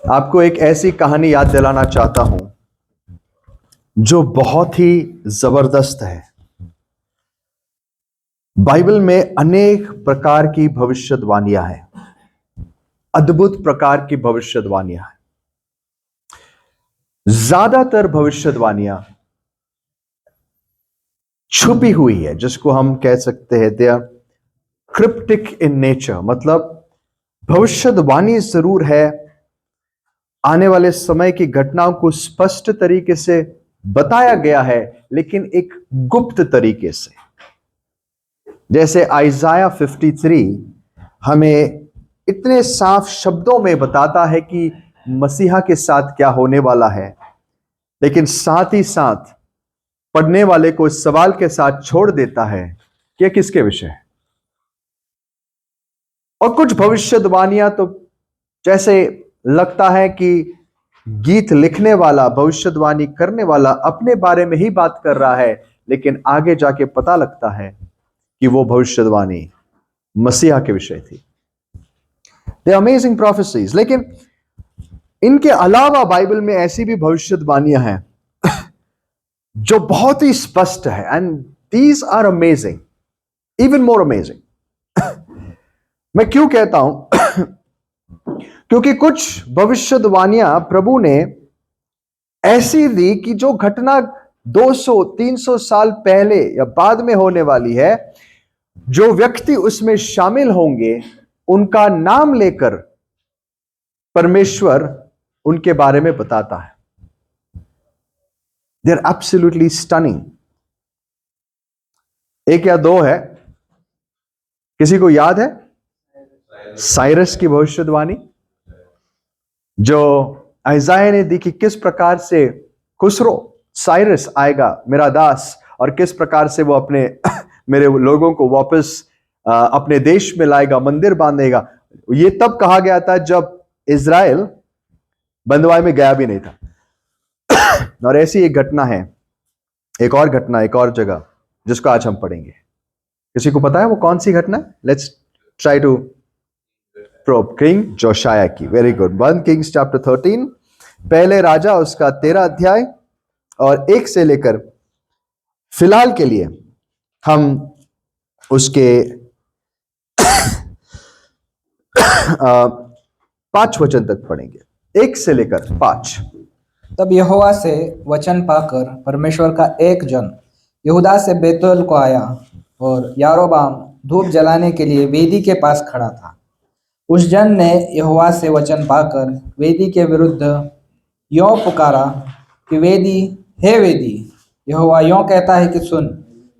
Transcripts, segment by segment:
आपको एक ऐसी कहानी याद दिलाना चाहता हूं जो बहुत ही जबरदस्त है। बाइबल में अनेक प्रकार की भविष्यवाणियां हैं, अद्भुत प्रकार की भविष्यवाणियां हैं। ज्यादातर भविष्यवाणियां छुपी हुई है, जिसको हम कह सकते हैं they are cryptic in nature. मतलब भविष्यवाणी जरूर है, आने वाले समय की घटनाओं को स्पष्ट तरीके से बताया गया है, लेकिन एक गुप्त तरीके से। जैसे आइजाया 53 हमें इतने साफ शब्दों में बताता है कि मसीहा के साथ क्या होने वाला है, लेकिन साथ ही साथ पढ़ने वाले को इस सवाल के साथ छोड़ देता है कि यह किसके विषय है। और कुछ भविष्यवाणियां तो जैसे लगता है कि गीत लिखने वाला, भविष्यवाणी करने वाला अपने बारे में ही बात कर रहा है, लेकिन आगे जाके पता लगता है कि वो भविष्यवाणी मसीहा के विषय थी। दे अमेजिंग प्रोफेसीज। लेकिन इनके अलावा बाइबल में ऐसी भी भविष्यवाणियां हैं जो बहुत ही स्पष्ट है, and these are amazing, even more amazing. मैं क्यों कहता हूं? क्योंकि कुछ भविष्यवाणियां प्रभु ने ऐसी दी कि जो घटना 200-300 साल पहले या बाद में होने वाली है, जो व्यक्ति उसमें शामिल होंगे उनका नाम लेकर परमेश्वर उनके बारे में बताता है। They are absolutely stunning. एक या दो है, किसी को याद है? साइरस की भविष्यवाणी जो आइजाया ने दी कि किस प्रकार से खुसरो साइरस आएगा, मेरा दास, और किस प्रकार से वो अपने मेरे लोगों को वापस अपने देश में लाएगा, मंदिर बांधेगा। ये तब कहा गया था जब इज़राइल बंधुआई में गया भी नहीं था। और ऐसी एक घटना है, एक और घटना, एक और जगह जिसको आज हम पढ़ेंगे। किसी को पता है वो कौन सी घटना? Let's try to probe. King Josiah की। Very good. 1 किंग्स चैप्टर 13, पहले राजा उसका 13 अध्याय और 1 से लेकर फिलहाल के लिए हम उसके 5 वचन तक पढ़ेंगे, 1 से लेकर 5। तब यहोवा से वचन पाकर परमेश्वर का एक जन यहूदा से बेतुएल को आया, और यारोबाम धूप जलाने के लिए वेदी के पास खड़ा था। उस जन ने यहोवा से वचन पाकर वेदी के विरुद्ध यों पुकारा कि वेदी, हे वेदी, यहोवा यों कहता है कि सुन,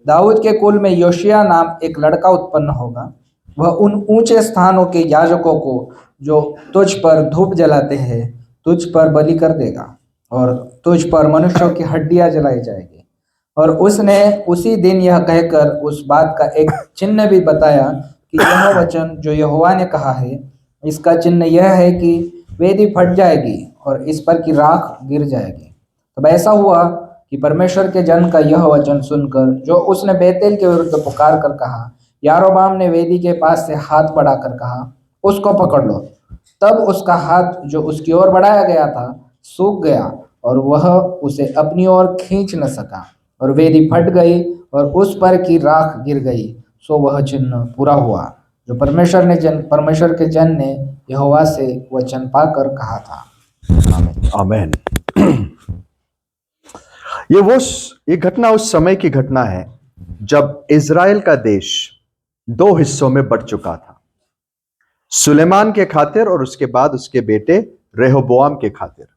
दाऊद के कुल में योशिया नाम एक लड़का उत्पन्न होगा। वह उन ऊंचे स्थानों के याजकों को जो तुझ पर धूप जलाते हैं तुझ पर बलि कर देगा, और तुझ पर मनुष्यों की हड्डियां जलाई जाएगी। और उसने उसी दिन यह कहकर उस बात का एक चिन्ह भी बताया कि यह वचन जो यहोवा ने कहा है, इसका चिन्ह यह है कि वेदी फट जाएगी और इस पर की राख गिर जाएगी। तब ऐसा हुआ कि परमेश्वर के जन का यह वचन सुनकर जो उसने बेतेल के विरुद्ध पुकार कर कहा, यारोबाम ने वेदी के पास से हाथ बढ़ाकर कहा, उसको पकड़ लो। तब उसका हाथ जो उसकी ओर बढ़ाया गया था सूख गया, और वह उसे अपनी ओर खींच न सका, और वेदी फट गई और उस पर की राख गिर गई। सो वह चिन्ह पूरा हुआ जो परमेश्वर के जन ने यहोवा से वचन पाकर कहा था। आमीन। ये घटना उस समय की घटना है जब इज़राइल का देश 2 हिस्सों में बंट चुका था, सुलेमान के खातिर और उसके बाद उसके बेटे रेहोबोआम के खातिर।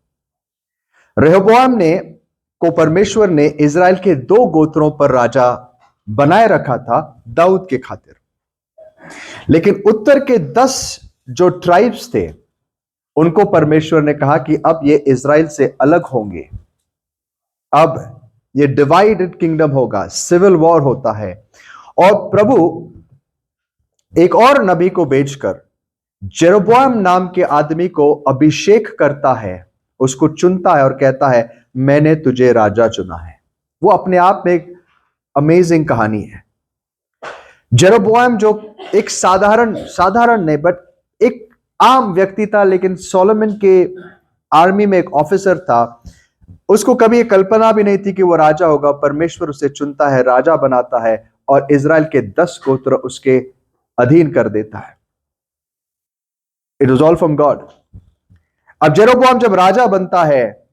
रेहोबोआम को परमेश्वर ने इज़राइल के 2 गोत्रों पर राजा बनाए रखा था, दाऊद के खातिर। लेकिन उत्तर के 10 जो ट्राइब्स थे उनको परमेश्वर ने कहा कि अब ये इज़राइल से अलग होंगे, अब ये डिवाइडेड किंगडम होगा, सिविल वॉर होता है। और प्रभु एक और नबी को भेजकर जेरोबोआम नाम के आदमी को अभिषेक करता है, उसको चुनता है और कहता है मैंने तुझे राजा चुना है। वो अपने आप में एक अमेजिंग कहानी है। जेरोबोआम जो एक साधारण नहीं बट एक आम व्यक्ति था, लेकिन सोलोमन के आर्मी में एक ऑफिसर था, उसको कभी ये कल्पना भी नहीं थी कि वो राजा होगा। परमेश्वर उसे चुनता है, राजा बनाता है और इजराइल के 10 गोत्र उसके अधीन कर देता है। It was all from God. अब जेरोबोआम जब राजा बनता है,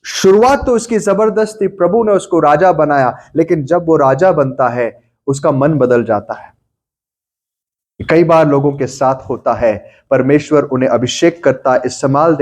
शुरुआत तो उसकी जबरदस्त थी, प्रभु ने उसको राजा बनाया, लेकिन जब वो राजा बनता है उसका मन बदल जाता है। कई बार लोगों के साथ होता है, परमेश्वर उन्हें अभिषेक करता है, इस्तेमाल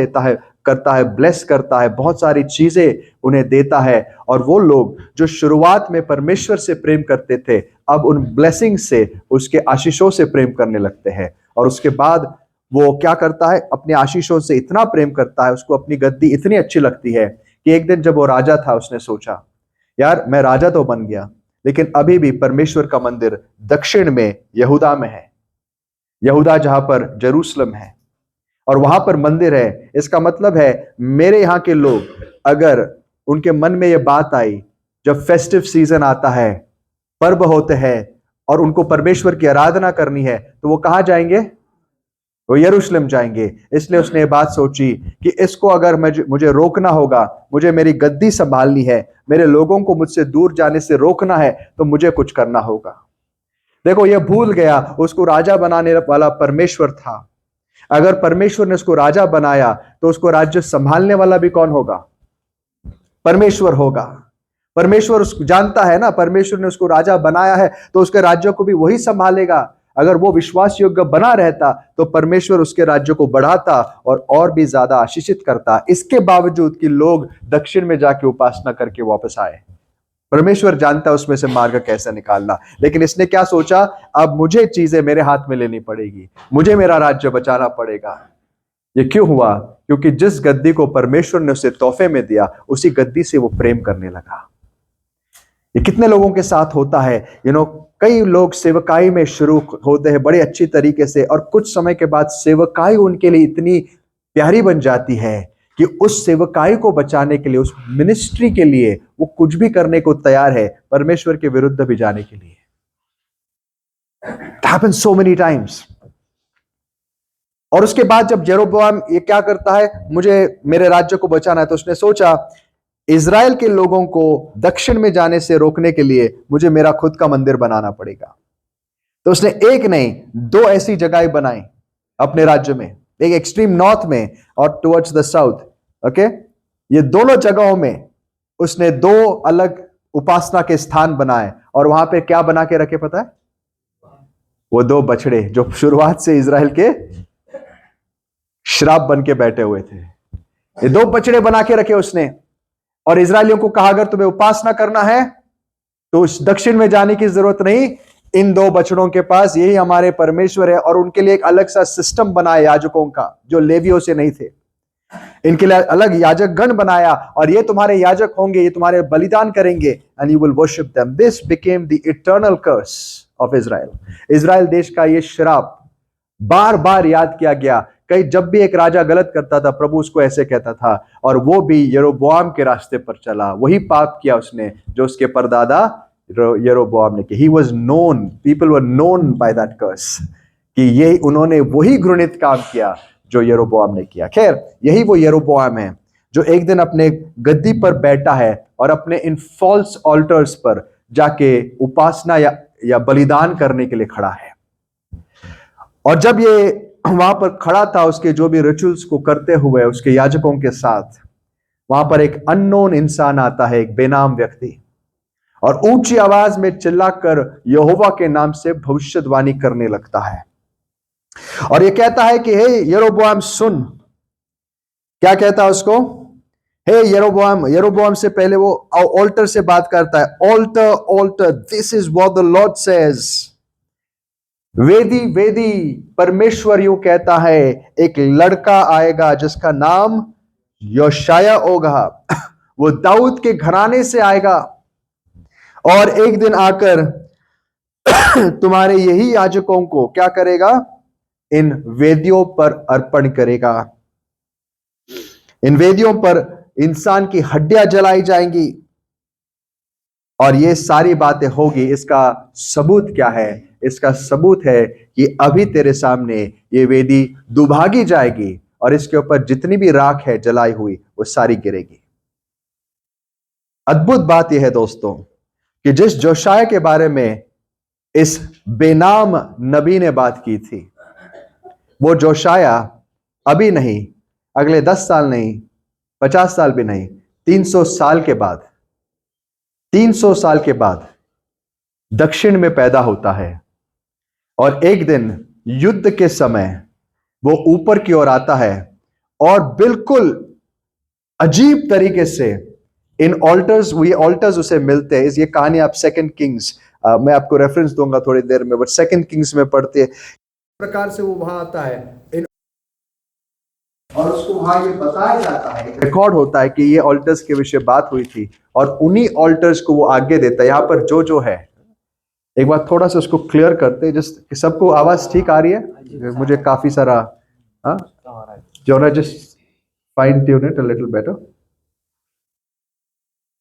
करता है, ब्लेस करता है, बहुत सारी चीजें उन्हें देता है, और वो लोग जो शुरुआत में परमेश्वर से प्रेम करते थे, अब उन ब्लेसिंग से, उसके आशीषों से प्रेम करने लगते हैं। और उसके बाद वो क्या करता है, अपने आशीषों से इतना प्रेम करता है, उसको अपनी गद्दी इतनी अच्छी लगती है कि एक दिन जब वो राजा था, उसने सोचा, यार मैं राजा तो बन गया, लेकिन अभी भी परमेश्वर का मंदिर दक्षिण में यहूदा में है, यहूदा जहां पर जेरूशलेम है और वहां पर मंदिर है। इसका मतलब है मेरे यहां के लोग, अगर उनके मन में यह बात आई, जब फेस्टिव सीजन आता है, पर्व होते हैं और उनको परमेश्वर की आराधना करनी है, तो वो कहां जाएंगे? वो यरूशलेम जाएंगे। इसलिए उसने ये बात सोची कि इसको अगर मुझे रोकना होगा, मुझे मेरी गद्दी संभालनी है, मेरे लोगों को मुझसे दूर जाने से रोकना है, तो मुझे कुछ करना होगा। देखो, ये भूल गया उसको राजा बनाने वाला परमेश्वर था। अगर परमेश्वर ने उसको राजा बनाया तो उसको राज्य संभालने वाला भी कौन होगा? परमेश्वर होगा। परमेश्वर उसको जानता है ना, परमेश्वर ने उसको राजा बनाया है तो उसके राज्य को भी वही संभालेगा। अगर वो विश्वास योग्य बना रहता तो परमेश्वर उसके राज्य को बढ़ाता और भी ज्यादा आशीषित करता। इसके बावजूद कि लोग दक्षिण में जाके उपासना करके वापस आए, परमेश्वर जानता है उसमें से मार्ग कैसे निकालना। लेकिन इसने क्या सोचा, अब मुझे चीजें मेरे हाथ में लेनी पड़ेगी, मुझे मेरा राज्य बचाना पड़ेगा। ये क्यों हुआ? क्योंकि जिस गद्दी को परमेश्वर ने उसे तोहफे में दिया, उसी गद्दी से वो प्रेम करने लगा। ये कितने लोगों के साथ होता है, कई लोग सेवकाई में शुरू होते हैं बड़े अच्छी तरीके से, और कुछ समय के बाद सेवकाई उनके लिए इतनी प्यारी बन जाती है कि उस सेवकाई को बचाने के लिए, उस मिनिस्ट्री के लिए वो कुछ भी करने को तैयार है, परमेश्वर के विरुद्ध भी जाने के लिए। It happens so many times। और उसके बाद जब जेरोबोआम ये क्या करता है, मुझे मेरे राज्य को बचाना है, तो उसने सोचा इजराइल के लोगों को दक्षिण में जाने से रोकने के लिए मुझे मेरा खुद का मंदिर बनाना पड़ेगा। तो उसने एक नहीं, 2 ऐसी जगहें बनाई अपने राज्य में, एक एक्सट्रीम नॉर्थ में और टुवर्ड्स द साउथ। ओके, ये दोनों जगहों में उसने 2 अलग उपासना के स्थान बनाए, और वहां पे क्या बना के रखे पता है? वो 2 बछड़े जो शुरुआत से इजराइल के श्राप बन के बैठे हुए थे। ये 2 बछड़े बना के रखे उसने, और इजरायलियों को कहा अगर तुम्हें उपासना करना है तो उस दक्षिण में जाने की जरूरत नहीं, इन 2 बछड़ों के पास यही हमारे परमेश्वर है। और उनके लिए एक अलग सा सिस्टम बनाया याजकों का, जो लेवियों से नहीं थे। इनके लिए अलग याजक गण बनाया, और ये तुम्हारे याजक होंगे, ये तुम्हारे बलिदान करेंगे, and you will worship them. This became the eternal curse of Israel. Israel देश का ये श्राप बार बार याद किया गया। कई जब भी एक राजा गलत करता था, प्रभु उसको ऐसे कहता था, और वो भी यरोबोआम के रास्ते पर चला, वही पाप किया उसने जो उसके परदादा यरोबोआम ने किया। He was known, people were known by that curse, कि ये उन्होंने वही घृणित काम किया जो यरोबोआम ने किया। खैर, यही वो यरोबोआम है जो एक दिन अपने गद्दी पर बैठा है और अपने इन फॉल्स ऑल्टर्स पर जाके उपासना या बलिदान करने के लिए खड़ा है। और जब ये वहां पर खड़ा था, उसके जो भी रिचुअल्स को करते हुए उसके याजकों के साथ, वहां पर एक अननोन इंसान आता है, एक बेनाम व्यक्ति, और ऊंची आवाज में चिल्लाकर यहोवा के नाम से भविष्यवाणी करने लगता है। और ये कहता है कि हे यरोबोआम सुन। क्या कहता है उसको? हे यरोबोआम। यरोबोआम से पहले वो ऑल्टर से बात करता है। Altar, altar, this is what the lord says. वेदी, वेदी, परमेश्वर यूं कहता है, एक लड़का आएगा जिसका नाम योशाया होगा। वो दाऊद के घराने से आएगा, और एक दिन आकर तुम्हारे यही याजकों को क्या करेगा? इन वेदियों पर अर्पण करेगा। इन वेदियों पर इंसान की हड्डियां जलाई जाएंगी, और ये सारी बातें होगी। इसका सबूत क्या है? इसका सबूत है कि अभी तेरे सामने ये वेदी दुभागी जाएगी, और इसके ऊपर जितनी भी राख है जलाई हुई वो सारी गिरेगी। अद्भुत बात यह है दोस्तों कि जिस जोशाया के बारे में इस बेनाम नबी ने बात की थी, वो जोशाया अभी नहीं, अगले 10 साल नहीं, 50 साल भी नहीं, 300 साल के बाद, 300 साल के बाद दक्षिण में पैदा होता है। और एक दिन युद्ध के समय वो ऊपर की ओर आता है और बिल्कुल अजीब तरीके से इन ऑल्टर्स, ये ऑल्टर्स उसे मिलते हैं। ये कहानी आप सेकंड किंग्स, मैं आपको रेफरेंस दूंगा थोड़ी देर में, बट सेकंड किंग्स में पढ़ते हैं। प्रकार से वो वहां आता है और उसको वहां ये बताया जाता है, रिकॉर्ड होता है कि ये ऑल्टर्स के विषय बात हुई थी और उन्हीं ऑल्टर्स को वो आगे देता है। यहां पर जो है, एक बार थोड़ा सा उसको क्लियर करते हैं, जस्ट सबको आवाज ठीक आ रही है? मुझे काफी सारा जो just fine tune it a little better,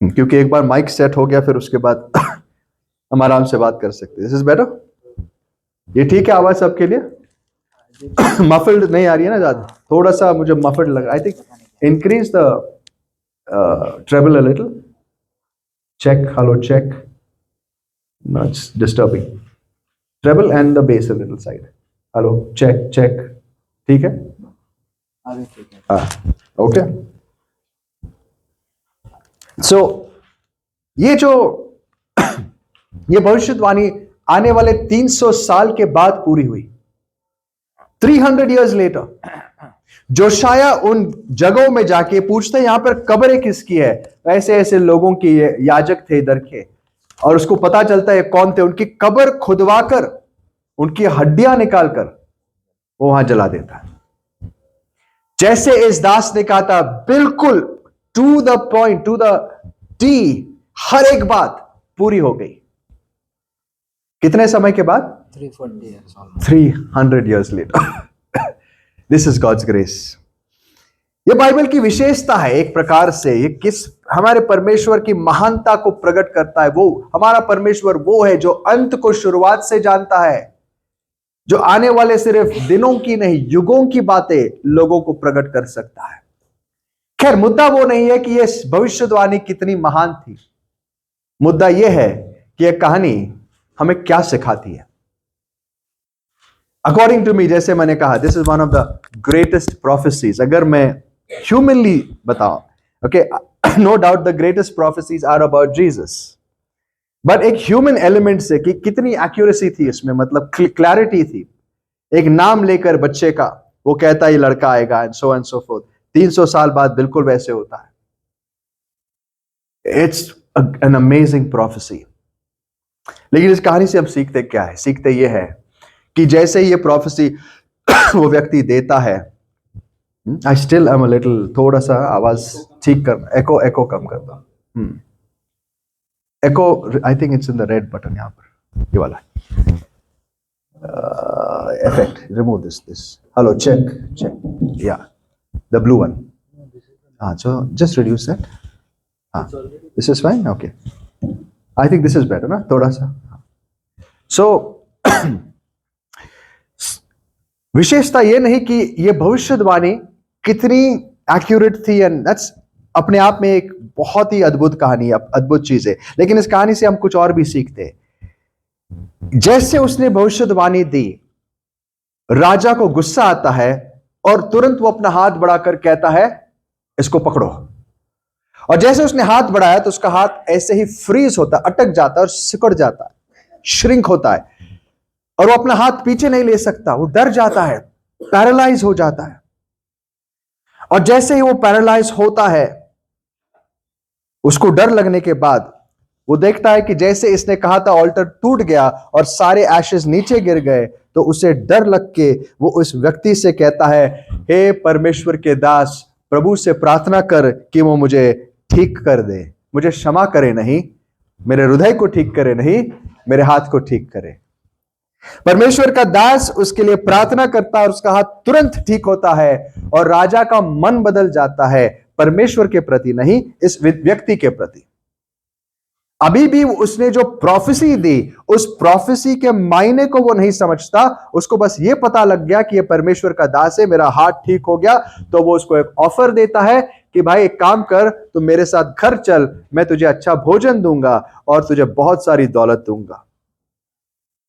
क्योंकि एक बार माइक सेट हो गया फिर उसके बाद हम आराम से बात कर सकते हैं। This is better? ये ठीक है आवाज सबके लिए? मफल्ड नहीं आ रही है ना ज्यादा? थोड़ा सा मुझे मफल्ड लगा। I think increase the treble a little. Check, hello check. No, it's disturbing. Treble and the bass a little side. Hello check check, ठीक है? हाँ, ओके। सो ये जो ये भविष्यवाणी आने वाले 300 साल के बाद पूरी हुई। 300 years later, जोशाया उन जगहों में जाके पूछते हैं यहां पर कब्रें किसकी है। ऐसे ऐसे लोगों की, याजक थे इधर के, और उसको पता चलता है कौन थे। उनकी कब्र खुदवाकर उनकी हड्डियां निकालकर वो वहां जला देता है। जैसे इस दास ने कहा था, बिल्कुल to the point, to the T, हर एक बात पूरी हो गई। कितने समय के बाद? 300 years later. This is God's grace. ये बाइबल की विशेषता है एक प्रकार से। ये किस हमारे परमेश्वर की महानता को प्रकट करता है। वो हमारा परमेश्वर वो है जो अंत को शुरुआत से जानता है, जो आने वाले सिर्फ दिनों की नहीं युगों की बातें लोगों को प्रकट कर सकता है। खैर, मुद्दा वो नहीं है कि ये भविष्यवाणी कितनी महान थी। मुद्दा यह है कि यह कहानी हमें क्या सिखाती है। अकॉर्डिंग टू मी, जैसे मैंने कहा, this is one of the greatest prophecies. अगर मैं ह्यूमनली बताऊं, okay, no doubt the greatest prophecies are about Jesus, but एक ह्यूमन एलिमेंट से कि कितनी एक्यूरेसी थी इसमें, मतलब क्लैरिटी थी। एक नाम लेकर बच्चे का वो कहता है ये लड़का आएगा एंड सो फोर्थ। 300 साल बाद बिल्कुल वैसे होता है। It's an amazing prophecy. लेकिन इस कहानी से हम सीखते क्या है? सीखते ये है कि जैसे ये प्रोफेसी वो व्यक्ति देता है, I still am a little, थोड़ा सा आवाज ठीक कर, एको कम करता हूं। Echo, I think it's in the red button, यहां पर ये वाला effect, remove this. Hello check, या द ब्लू वन। हाँ, so just reduce that. हाँ, this is fine, okay. I think this is better ना, थोड़ा सा। So विशेषता ये नहीं कि ये भविष्यवाणी कितनी एक्यूरेट थी, एंड दैट्स अपने आप में एक बहुत ही अद्भुत कहानी, अद्भुत चीज है। लेकिन इस कहानी से हम कुछ और भी सीखते हैं। जैसे उसने भविष्यवाणी दी, राजा को गुस्सा आता है और तुरंत वो अपना हाथ बढ़ाकर कहता है इसको पकड़ो। और जैसे उसने हाथ बढ़ाया तो उसका हाथ ऐसे ही फ्रीज होता है, अटक जाता है और सिकुड़ जाता है, श्रिंक होता है, और वो अपना हाथ पीछे नहीं ले सकता। वो डर जाता है, पैरालाइज हो जाता है। और जैसे ही वो पैरालाइज होता है, उसको डर लगने के बाद वो देखता है कि जैसे इसने कहा था ऑल्टर टूट गया और सारे एशेस नीचे गिर गए, तो उसे डर लग के वो उस व्यक्ति से कहता है, हे परमेश्वर के दास, प्रभु से प्रार्थना कर कि वो मुझे ठीक कर दे, मुझे क्षमा करे नहीं, मेरे हृदय को ठीक करे नहीं, मेरे हाथ को ठीक करे। परमेश्वर का दास उसके लिए प्रार्थना करता है और उसका हाथ तुरंत ठीक होता है और राजा का मन बदल जाता है, परमेश्वर के प्रति नहीं, इस व्यक्ति के प्रति। अभी भी उसने जो प्रोफेसी दी, उस प्रोफेसी के मायने को वो नहीं समझता। उसको बस ये पता लग गया कि ये परमेश्वर का दास है, मेरा हाथ ठीक हो गया। तो वो उसको एक ऑफर देता है कि भाई एक काम कर, तू मेरे साथ घर चल, मैं तुझे अच्छा भोजन दूंगा और तुझे बहुत सारी दौलत दूंगा।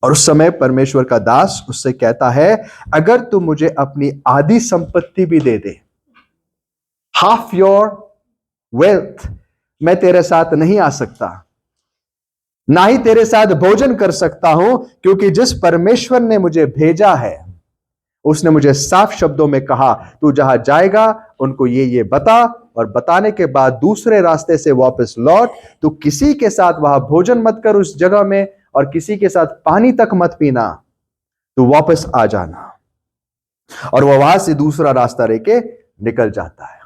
और उस समय परमेश्वर का दास उससे कहता है, अगर तू मुझे अपनी आधी संपत्ति भी दे दे, हाफ योर वेल्थ, मैं तेरे साथ नहीं आ सकता, ना ही तेरे साथ भोजन कर सकता हूं, क्योंकि जिस परमेश्वर ने मुझे भेजा है उसने मुझे साफ शब्दों में कहा, तू जहां जाएगा उनको ये बता, और बताने के बाद दूसरे रास्ते से वापस लौट। तू किसी के साथ वहां भोजन मत कर उस जगह में, और किसी के साथ पानी तक मत पीना, तू वापस आ जाना। और वह वहां से दूसरा रास्ता लेके निकल जाता है।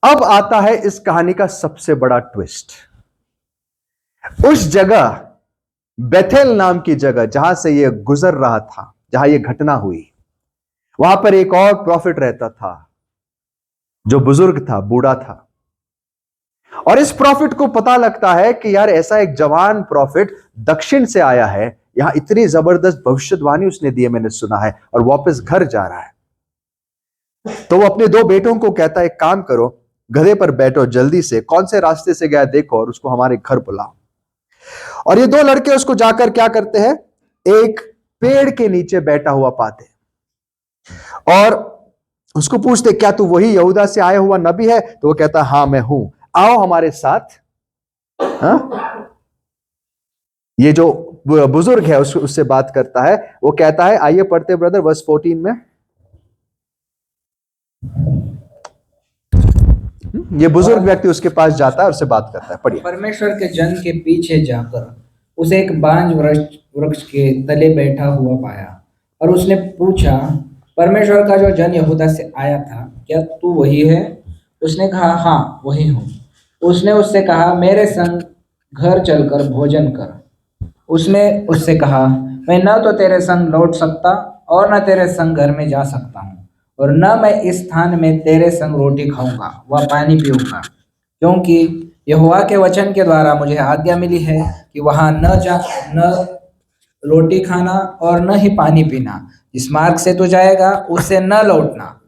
अब आता है इस कहानी का सबसे बड़ा ट्विस्ट। उस जगह, बेथेल नाम की जगह जहां से यह गुजर रहा था, जहां यह घटना हुई, वहां पर एक और प्रॉफिट रहता था जो बुजुर्ग था, बूढ़ा था। और इस प्रॉफिट को पता लगता है कि यार ऐसा एक जवान प्रॉफिट दक्षिण से आया है, यहां इतनी जबरदस्त भविष्यवाणी उसने दी है, मैंने सुना है, और वापस घर जा रहा है। तो वो अपने दो बेटों को कहता है, एक काम करो, गधे पर बैठो, जल्दी से कौन से रास्ते से गया देखो और उसको हमारे घर बुलाओ। और ये दो लड़के उसको जाकर क्या करते हैं, एक पेड़ के नीचे बैठा हुआ पाते हैं और उसको पूछते, क्या तू वही यहूदा से आया हुआ नबी है? तो वो कहता है, हां मैं हूं, आओ हमारे साथ। हाँ? ये जो बुजुर्ग है उससे बात करता है, वो कहता है, आइए पढ़ते ब्रदर वर्स 14 में। ये बुजुर्ग व्यक्ति उसके पास जाता है और उससे बात करता है, पढ़िए। परमेश्वर के जन के पीछे जाकर उसे एक बांज वृक्ष के तले बैठा हुआ पाया, और उसने पूछा, परमेश्वर का जो जन यहूदा से आया था, क्या तू वही है? उसने कहा, हाँ वही हूँ। उसने उससे कहा, मेरे संग घर चलकर भोजन कर। उसने उससे कहा, मैं न तो तेरे संग लौट सकता और न तेरे संग घर में जा सकता हूँ, और न मैं इस स्थान में तेरे संग रोटी खाऊंगा व पानी पीऊंगा, क्योंकि यहोवा के वचन के द्वारा मुझे आज्ञा मिली है कि वहां न रोटी खाना और न ही पानी पीना। जिस मार्ग से तू जाएगा उससे न लौटना।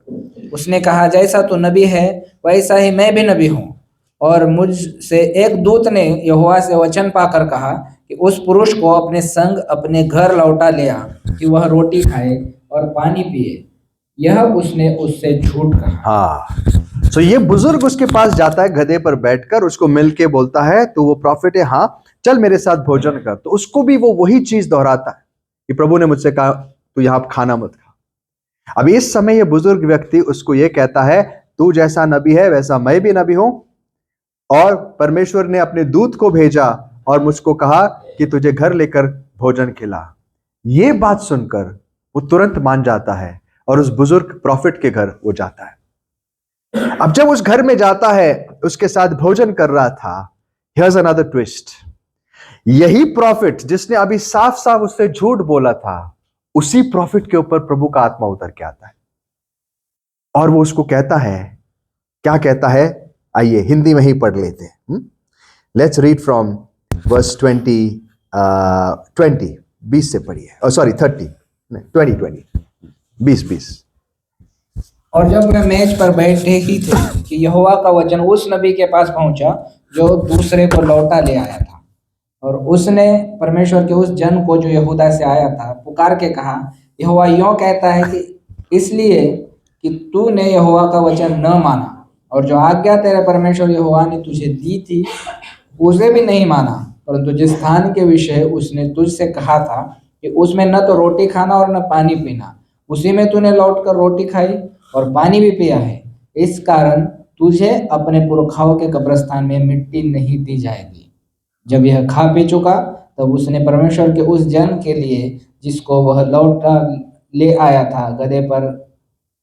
उसने कहा, जैसा तू नबी है वैसा ही मैं भी नबी हूँ। और मुझसे एक दूत ने यहोवा से वचन पाकर कहा कि उस पुरुष को अपने संग अपने घर लौटा ले आ, कि वह रोटी खाए और पानी पिए। यह उसने उससे झूठ कहा। हाँ, तो ये बुजुर्ग उसके पास जाता है गधे पर बैठकर, उसको मिलके बोलता है, तो वो प्रॉफिट है, हाँ चल मेरे साथ भोजन कर। तो उसको भी वो वही चीज दोहराता है कि प्रभु ने मुझसे कहा तू यहां खाना मत खा। अब इस समय ये बुजुर्ग व्यक्ति उसको ये कहता है, तू जैसा नबी है वैसा मैं भी नबी हूं, और परमेश्वर ने अपने दूत को भेजा और मुझको कहा कि तुझे घर लेकर भोजन खिला। ये बात सुनकर वो तुरंत मान जाता है और उस बुजुर्ग प्रॉफिट के घर वो जाता है। अब जब उस घर में जाता है, उसके साथ भोजन कर रहा था, हियर्स अनदर ट्विस्ट। यही प्रॉफिट जिसने अभी साफ साफ उससे झूठ बोला था, उसी प्रॉफिट के ऊपर प्रभु का आत्मा उतर के आता है और वो उसको कहता है, क्या कहता है, आइए हिंदी में ही पढ़ लेते हैं। लेट्स रीड फ्रॉम वर्स 20 से पढ़िए, सॉरी 20 और जब वे मेज पर बैठे ही थे कि यहोवा का वचन उस नबी के पास पहुंचा जो दूसरे को लौटा ले आया था। और उसने परमेश्वर के उस जन को जो यहूदा से आया था पुकार के कहा, यहोवा यूं कहता है कि इसलिए कि तूने यहोवा का वचन न माना और जो आज्ञा तेरे परमेश्वर यहोवा ने तुझे दी थी उसे भी नहीं माना, परंतु जिस स्थान के विषय उसने तुझसे कहा था कि उसमें न तो रोटी खाना और न पानी पीना, उसी में तूने लौटकर रोटी खाई और पानी भी पिया है। इस कारण तुझे अपने पुरखाओं के कब्रिस्तान में मिट्टी नहीं दी जाएगी। जब यह खा पी चुका, तब उसने परमेश्वर के उस जन के लिए जिसको वह लौटा ले आया था गदहे पर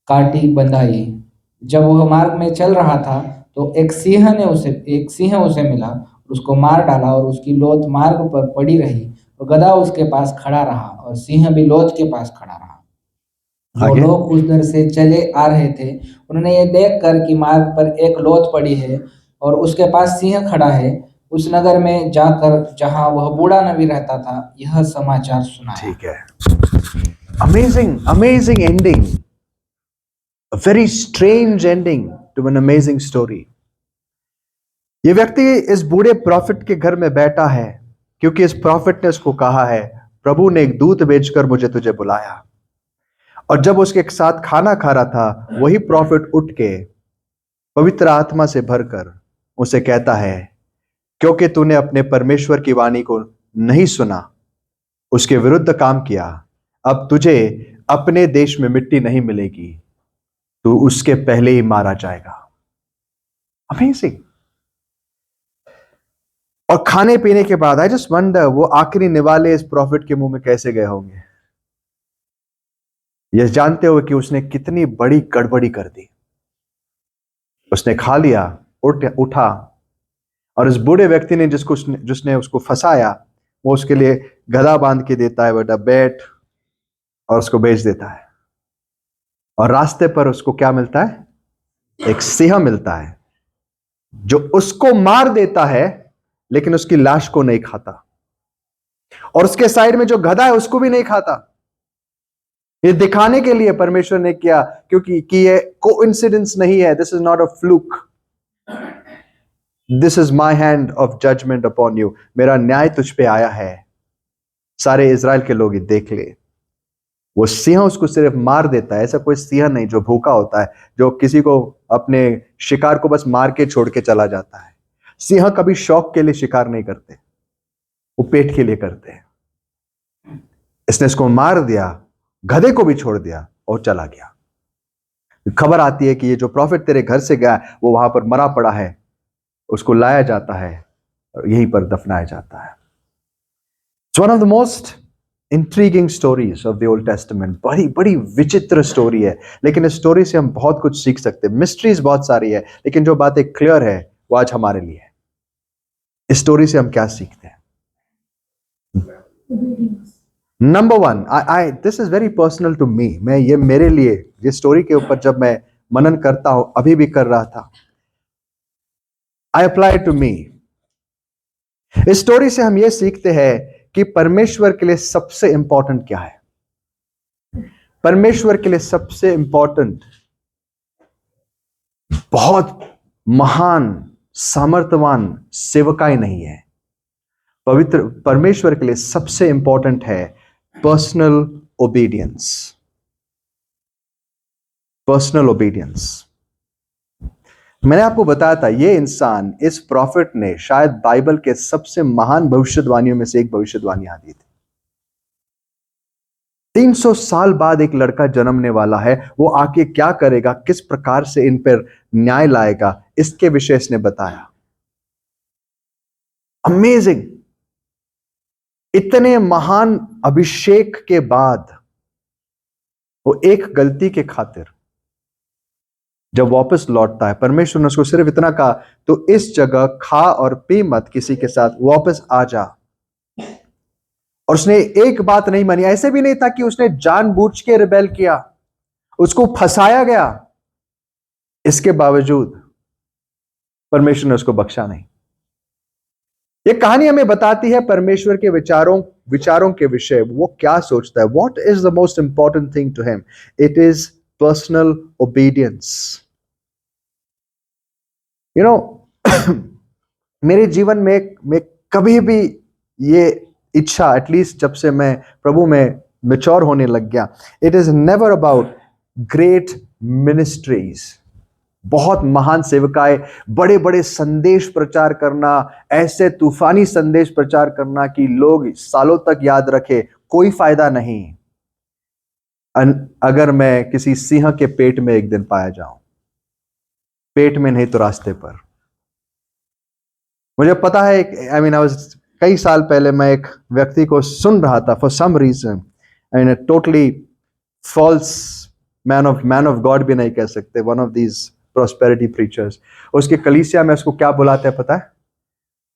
काटी बंधाई। जब वह मार्ग में चल रहा था तो एक सिंह उसे मिला, उसको मार डाला और उसकी लोथ मार्ग पर पड़ी रही और गदहा उसके पास खड़ा रहा और सिंह भी लोथ के पास खड़ा रहा। जो आगे? लोग उस दर से चले आ रहे थे उन्होंने ये देख कर कि मार्ग पर एक लोथ पड़ी है और उसके पास सिंह खड़ा है, उस नगर में जाकर जहां वह बूढ़ा नबी रहता था यह समाचार सुनाया। ठीक है, amazing ending, a very strange ending to an amazing story. ये व्यक्ति इस बूढ़े प्रॉफिट के घर में बैठा है क्योंकि इस प्रॉफिट ने उसको कहा है, प्रभु ने एक दूत भेजकर मुझे तुझे बुलाया। और जब उसके साथ खाना खा रहा था, वही प्रॉफिट उठ के पवित्र आत्मा से भरकर उसे कहता है, क्योंकि तूने अपने परमेश्वर की वाणी को नहीं सुना, उसके विरुद्ध काम किया, अब तुझे अपने देश में मिट्टी नहीं मिलेगी, तू उसके पहले ही मारा जाएगा। अमेजिंग। और खाने पीने के बाद आई जस्ट वंडर वो आखिरी निवाले इस प्रॉफिट के मुंह में कैसे गए होंगे, यह जानते हुए कि उसने कितनी बड़ी गड़बड़ी कर दी। उसने खा लिया, उठा, और इस बूढ़े व्यक्ति ने जिसने उसको फंसाया, वो उसके लिए गधा बांध के देता है, बेटा बैठ, और उसको भेज देता है। और रास्ते पर उसको क्या मिलता है? एक सिंह मिलता है जो उसको मार देता है, लेकिन उसकी लाश को नहीं खाता, और उसके साइड में जो गधा है उसको भी नहीं खाता। ये दिखाने के लिए परमेश्वर ने किया, क्योंकि कि ये कोइंसिडेंस नहीं है, this is not a fluke, this is my hand of judgement upon you, मेरा न्याय तुझ पे आया है, सारे इजराइल के लोग देख ले। वो सिंह उसको सिर्फ मार देता है, ऐसा कोई सिंह नहीं जो भूखा होता है, जो किसी को अपने शिकार को बस मार के छोड़ के चला जाता है। सिंह कभी शौक के लिए शिकार नहीं करते, वो पेट के लिए करते हैं। इसने इसको मार दिया, गधे को भी छोड़ दिया और चला गया। खबर आती है कि ये जो प्रॉफिट तेरे घर से गया वो वहां पर मरा पड़ा है, उसको लाया जाता है और यहीं पर दफनाया जाता है। It's one of the most intriguing stories of the old testament. बड़ी बड़ी विचित्र स्टोरी है, लेकिन इस स्टोरी से हम बहुत कुछ सीख सकते हैं। मिस्ट्रीज बहुत सारी है, लेकिन जो बातें क्लियर है वो आज हमारे लिए है। इस स्टोरी से हम क्या सीखते हैं? Number one, I this is very personal to me. मैं ये मेरे लिए ये स्टोरी के ऊपर जब मैं मनन करता हूं, अभी भी कर रहा था, आई अप्लाई टू मी। इस स्टोरी से हम ये सीखते हैं कि परमेश्वर के लिए सबसे इंपॉर्टेंट क्या है। परमेश्वर के लिए सबसे इंपॉर्टेंट बहुत महान सामर्थ्यवान सेवकाई नहीं है। पवित्र परमेश्वर के लिए सबसे इंपॉर्टेंट है पर्सनल ओबीडियंस। Personal obedience. मैंने आपको बताया था, ये इंसान, इस प्रॉफिट ने शायद बाइबल के सबसे महान भविष्यवाणियों में से एक भविष्यवाणी दी थी। 300 साल बाद एक लड़का जन्मने वाला है, वो आके क्या करेगा, किस प्रकार से इन पर न्याय लाएगा, इसके विषय इसने बताया। अमेजिंग। इतने महान अभिषेक के बाद वो एक गलती के खातिर जब वापस लौटता है, परमेश्वर ने उसको सिर्फ इतना कहा, तो इस जगह खा और पी मत, किसी के साथ वापस आ जा। और उसने एक बात नहीं मानी। ऐसे भी नहीं था कि उसने जानबूझ के रिबेल किया, उसको फंसाया गया, इसके बावजूद परमेश्वर ने उसको बख्शा नहीं। ये कहानी हमें बताती है परमेश्वर के विचारों के विषय वो क्या सोचता है। What is the most important thing to him? It is personal obedience. You know, मेरे जीवन में कभी भी ये इच्छा, एटलीस्ट जब से मैं प्रभु में मैच्योर होने लग गया, it is never about great ministries, बहुत महान सेवकाएं, बड़े बड़े संदेश प्रचार करना, ऐसे तूफानी संदेश प्रचार करना कि लोग सालों तक याद रखे, कोई फायदा नहीं अगर मैं किसी सिंह के पेट में एक दिन पाया जाऊं। पेट में नहीं तो रास्ते पर। मुझे पता है, आई मीन कई साल पहले मैं एक व्यक्ति को सुन रहा था, for some reason, I mean totally false man of God भी नहीं कह सकते, one of these prosperity preachers. उसके कलीसिया में उसको क्या बुलाते हैं पता है?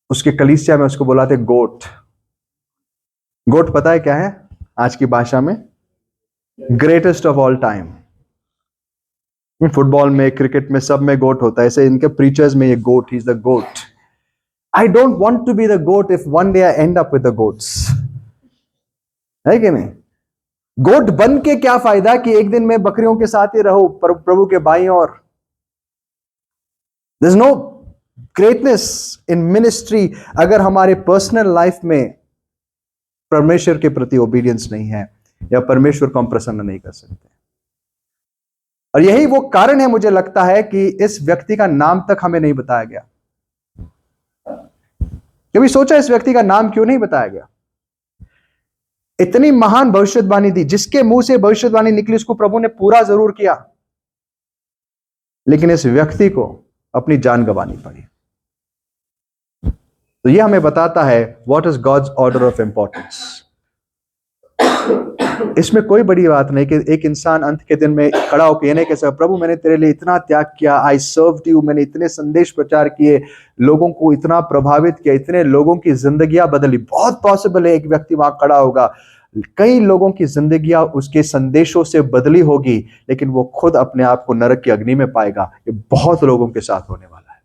उसके कलीसिया में उसको बुलाते गोट। गोट पता है क्या है आज की भाषा में? Greatest of all time. Football में, क्रिकेट में, सब में गोट होता है, ऐसे इनके प्रीचर्स में ये goat, he is the goat. I don't want to be the goat if one day I end up with the goats, है कि नहीं? गोट बन के क्या फायदा कि एक दिन मैं बकरियों के साथ ही रहूं प्रभु के बाईं ओर। There is no greatness in ministry अगर हमारे पर्सनल लाइफ में परमेश्वर के प्रति ओबीडियंस नहीं है, या परमेश्वर को हम प्रसन्न नहीं कर सकते। और यही वो कारण है, मुझे लगता है, कि इस व्यक्ति का नाम तक हमें नहीं बताया गया। कभी सोचा इस व्यक्ति का नाम क्यों नहीं बताया गया? इतनी महान भविष्यवाणी दी, जिसके मुंह से भविष्यवाणी निकली उसको प्रभु ने पूरा जरूर किया, लेकिन इस व्यक्ति को अपनी जान गंवानी पड़ी। तो यह हमें बताता है what is God's order of importance. इसमें कोई बड़ी बात नहीं कि एक इंसान अंत के दिन में खड़ा होकर ये नहीं कह सकता, प्रभु मैंने तेरे लिए इतना त्याग किया, आई सर्व्ड यू, मैंने इतने संदेश प्रचार किए, लोगों को इतना प्रभावित किया, इतने लोगों की जिंदगियां बदली। बहुत पॉसिबल है एक व्यक्ति वहां खड़ा होगा, कई लोगों की जिंदगियां उसके संदेशों से बदली होगी, लेकिन वो खुद अपने आप को नरक की अग्नि में पाएगा। ये बहुत लोगों के साथ होने वाला है।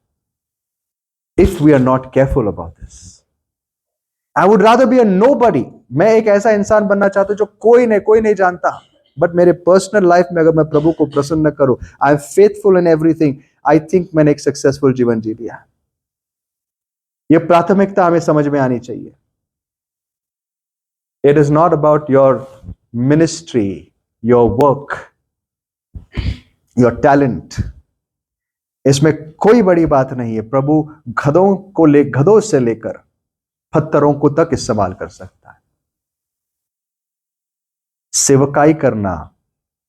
If we are not careful about this, I would rather be a nobody. मैं एक ऐसा इंसान बनना चाहता हूं जो कोई नहीं जानता, बट मेरे पर्सनल लाइफ में अगर मैं प्रभु को प्रसन्न करूं, I am faithful in everything, I think मैंने एक सक्सेसफुल जीवन जी लिया है। यह प्राथमिकता हमें समझ में आनी चाहिए। It is not about your ministry, your work, your talent. इसमें कोई बड़ी बात नहीं है। प्रभु गधों से लेकर पत्थरों को तक इस्तेमाल कर सकता है। सेवकाई करना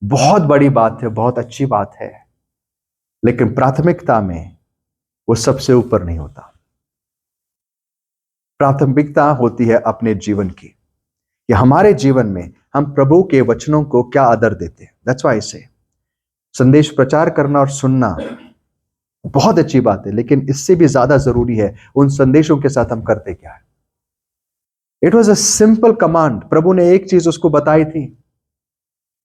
बहुत बड़ी बात है, बहुत अच्छी बात है, लेकिन प्राथमिकता में वो सबसे ऊपर नहीं होता। प्राथमिकता होती है अपने जीवन की, कि हमारे जीवन में हम प्रभु के वचनों को क्या आदर देते हैं। दैट्स व्हाई से संदेश प्रचार करना और सुनना बहुत अच्छी बात है, लेकिन इससे भी ज्यादा जरूरी है उन संदेशों के साथ हम करते क्या है। It was a simple command. प्रभु ने एक चीज उसको बताई थी,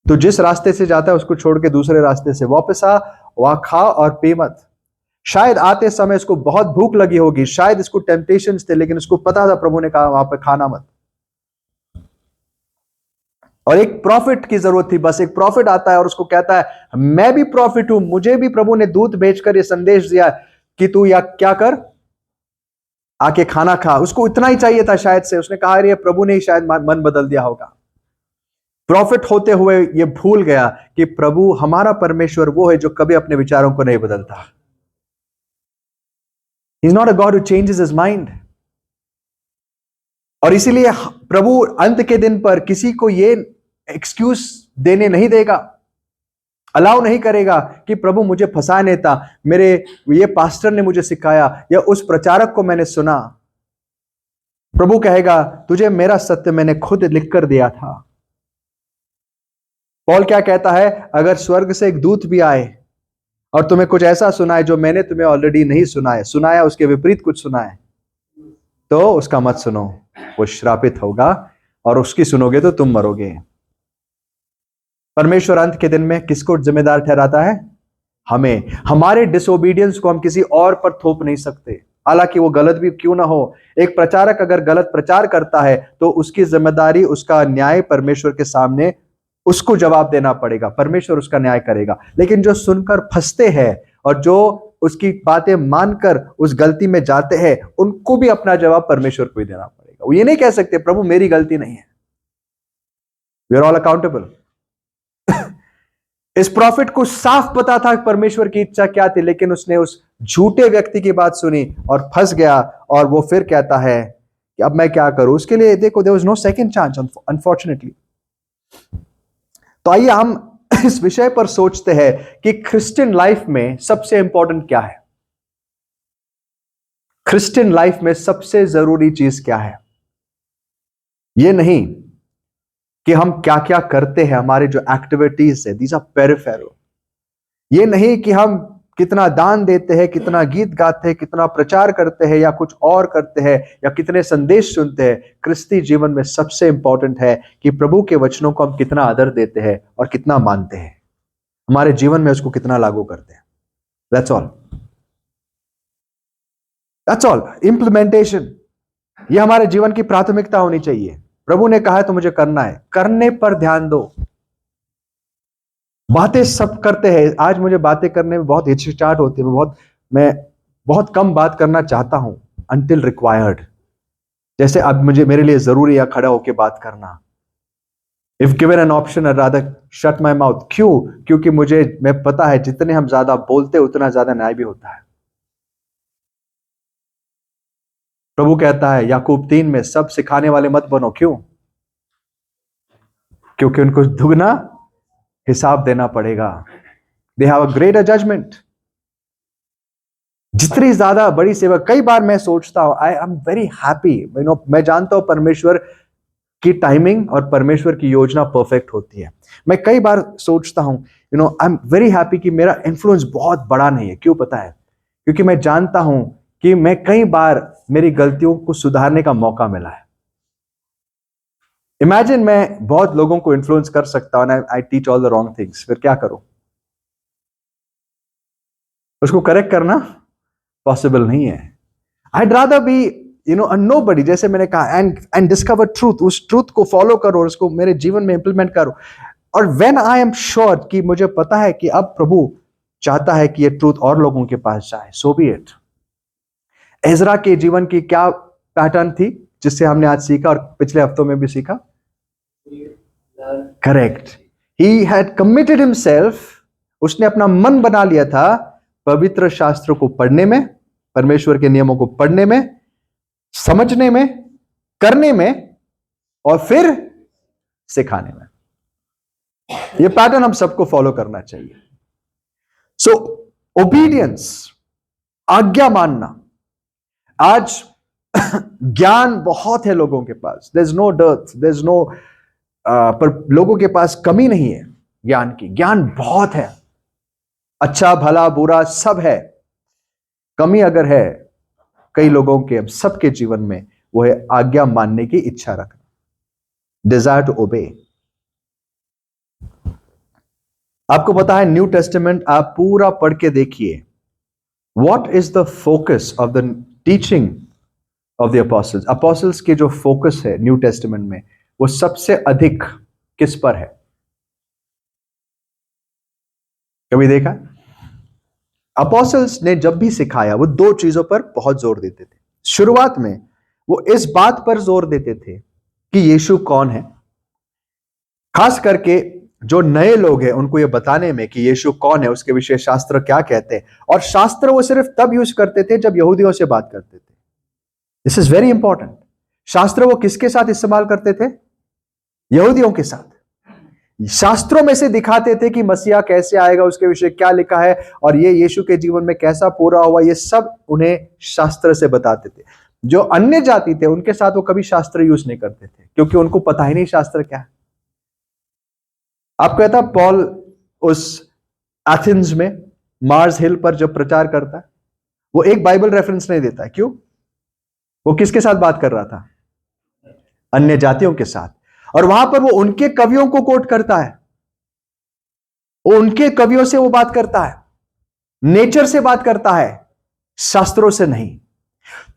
तो जिस रास्ते से जाता है उसको छोड़ के दूसरे रास्ते से वापस आ, वहां खा और पी मत। शायद आते समय इसको बहुत भूख लगी होगी, शायद इसको टेम्पटेशंस थे, लेकिन उसको पता था, प्रभु ने कहा वहां पे खाना मत। और एक प्रॉफिट की जरूरत थी, बस एक प्रॉफिट आता है और उसको कहता है मैं भी प्रॉफिट हूं, मुझे भी प्रभु ने दूत भेजकर ये संदेश दिया कि तू या क्या कर, आके खाना खा। उसको इतना ही चाहिए था शायद से। उसने कहा अरे प्रभु ने ही शायद मन बदल दिया होगा। प्रॉफिट होते हुए ये भूल गया कि प्रभु हमारा परमेश्वर वो है जो कभी अपने विचारों को नहीं बदलता। He is not a God who changes his mind. और इसीलिए प्रभु अंत के दिन पर किसी को ये एक्सक्यूज देने नहीं देगा, अलाउ नहीं करेगा कि प्रभु मुझे फंसा नहीं था, मेरे ये पास्टर ने मुझे सिखाया या उस प्रचारक को मैंने सुना। प्रभु कहेगा तुझे मेरा सत्य मैंने खुद लिख कर दिया था। पौल क्या कहता है, अगर स्वर्ग से एक दूत भी आए और तुम्हें कुछ ऐसा सुनाए जो मैंने तुम्हें ऑलरेडी नहीं सुनाया उसके विपरीत कुछ सुनाए, तो उसका मत सुनो, वो श्रापित होगा और उसकी सुनोगे तो तुम मरोगे। परमेश्वर अंत के दिन में किसको जिम्मेदार ठहराता है? हमें। हमारे डिसोबीडियंस को हम किसी और पर थोप नहीं सकते, हालांकि वो गलत भी क्यों ना हो। एक प्रचारक अगर गलत प्रचार करता है तो उसकी जिम्मेदारी, उसका न्याय परमेश्वर के सामने उसको जवाब देना पड़ेगा, परमेश्वर उसका न्याय करेगा। लेकिन जो सुनकर फंसते हैं और जो उसकी बातें मानकर उस गलती में जाते हैं, उनको भी अपना जवाब परमेश्वर को ही देना पड़ेगा। वो ये नहीं कह सकते प्रभु मेरी गलती नहीं है। We are all accountable. इस प्रॉफिट को साफ पता था परमेश्वर की इच्छा क्या थी, लेकिन उसने उस झूठे व्यक्ति की बात सुनी और फंस गया। और वो फिर कहता है कि अब मैं क्या करूं। उसके लिए देखो, there was no second chance unfortunately. तो आइए हम इस विषय पर सोचते हैं कि क्रिश्चियन लाइफ में सबसे इंपॉर्टेंट क्या है। क्रिश्चियन लाइफ में सबसे जरूरी चीज क्या है? ये नहीं कि हम क्या क्या करते हैं, हमारे जो एक्टिविटीज है, दीज आर पेरिफेरल। ये नहीं कि हम कितना दान देते हैं, कितना गीत गाते हैं, कितना प्रचार करते हैं या कुछ और करते हैं या कितने संदेश सुनते हैं। क्रिस्ती जीवन में सबसे इंपॉर्टेंट है कि प्रभु के वचनों को हम कितना आदर देते हैं और कितना मानते हैं, हमारे जीवन में उसको कितना लागू करते हैं। That's all. That's all. Implementation, ये हमारे जीवन की प्राथमिकता होनी चाहिए. प्रभु ने कहा है तो मुझे करना है, करने पर ध्यान दो. बातें सब करते हैं. आज मुझे बातें करने में बहुत हिचकिचाहट होती है. मैं बहुत कम बात करना चाहता हूं until required. जैसे अब मेरे लिए जरूरी है खड़ा होकर बात करना. If given an option I rather shut my mouth. क्यों? क्योंकि मैं पता है जितने हम ज्यादा बोलते उतना ज्यादा न्याय भी होता है. प्रभु कहता है याकूब 3 में, सब सिखाने वाले मत बनो. क्यों? क्योंकि उनको दुगना हिसाब देना पड़ेगा. They have a greater judgement. जितनी ज्यादा बड़ी सेवा, कई बार मैं सोचता हूं आई एम वेरी हैप्पी. मैं जानता हूं परमेश्वर की टाइमिंग और परमेश्वर की योजना परफेक्ट होती है. मैं कई बार सोचता हूं आई एम वेरी हैप्पी कि मेरा इन्फ्लुएंस बहुत बड़ा नहीं है. क्यों पता है? क्योंकि मैं जानता हूं कि मैं कई बार मेरी गलतियों को सुधारने का मौका मिला है. इमेजिन मैं बहुत लोगों को इन्फ्लुएंस कर सकता हूं, I teach all the wrong things, फिर क्या करूं? उसको करेक्ट करना पॉसिबल नहीं है. I'd rather be a nobody, जैसे मैंने कहा, and discover truth. उस ट्रूथ को फॉलो करो और उसको मेरे जीवन में इंप्लीमेंट करो. और when I am sure कि मुझे पता है कि अब प्रभु चाहता है कि ये ट्रूथ और लोगों के पास जाए, so be it. एजरा के जीवन की क्या पैटर्न थी जिससे हमने आज सीखा और पिछले हफ्तों में भी सीखा? Correct. He had committed himself. उसने अपना मन बना लिया था पवित्र शास्त्रों को पढ़ने में, परमेश्वर के नियमों को पढ़ने में, समझने में, करने में और फिर सिखाने में. यह पैटर्न हम सबको फॉलो करना चाहिए. सो ओबीडियंस, आज्ञा मानना. आज ज्ञान बहुत है लोगों के पास. There is no dearth, there is no, पर लोगों के पास कमी नहीं है ज्ञान की. ज्ञान बहुत है, अच्छा भला बुरा सब है. कमी अगर है कई लोगों के, सबके जीवन में, वो है आज्ञा मानने की इच्छा रखना. Desire to obey. आपको पता है न्यू टेस्टामेंट आप पूरा पढ़ के देखिए. What is the focus of the teaching of the apostles? Apostles के जो फोकस है न्यू टेस्टामेंट में, वो सबसे अधिक किस पर है? कभी देखा? अपोस्टल्स ने जब भी सिखाया वो 2 चीजों पर बहुत जोर देते थे. शुरुआत में वो इस बात पर जोर देते थे कि यीशु कौन है. खास करके जो नए लोग हैं उनको ये बताने में कि यीशु कौन है, उसके विषय शास्त्र क्या कहते हैं. और शास्त्र वो सिर्फ तब यूज करते थे जब यहूदियों से बात करते थे. This is very important. शास्त्र वो किसके साथ इस्तेमाल करते थे? यहूदियों के साथ. शास्त्रों में से दिखाते थे कि मसीहा कैसे आएगा, उसके विषय क्या लिखा है और ये यीशु के जीवन में कैसा पूरा हुआ. ये सब उन्हें शास्त्र से बताते थे. जो अन्य जाति थे उनके साथ वो कभी शास्त्र यूज नहीं करते थे क्योंकि उनको पता ही नहीं शास्त्र क्या है. आपको कहता पॉल उस एथेंस में मार्स हिल पर जब प्रचार करता है, वो एक बाइबल रेफरेंस नहीं देता है. क्यों? वो किसके साथ बात कर रहा था? अन्य जातियों के साथ. और वहां पर वो उनके कवियों को कोट करता है. वो उनके कवियों से वो बात करता है, नेचर से बात करता है, शास्त्रों से नहीं.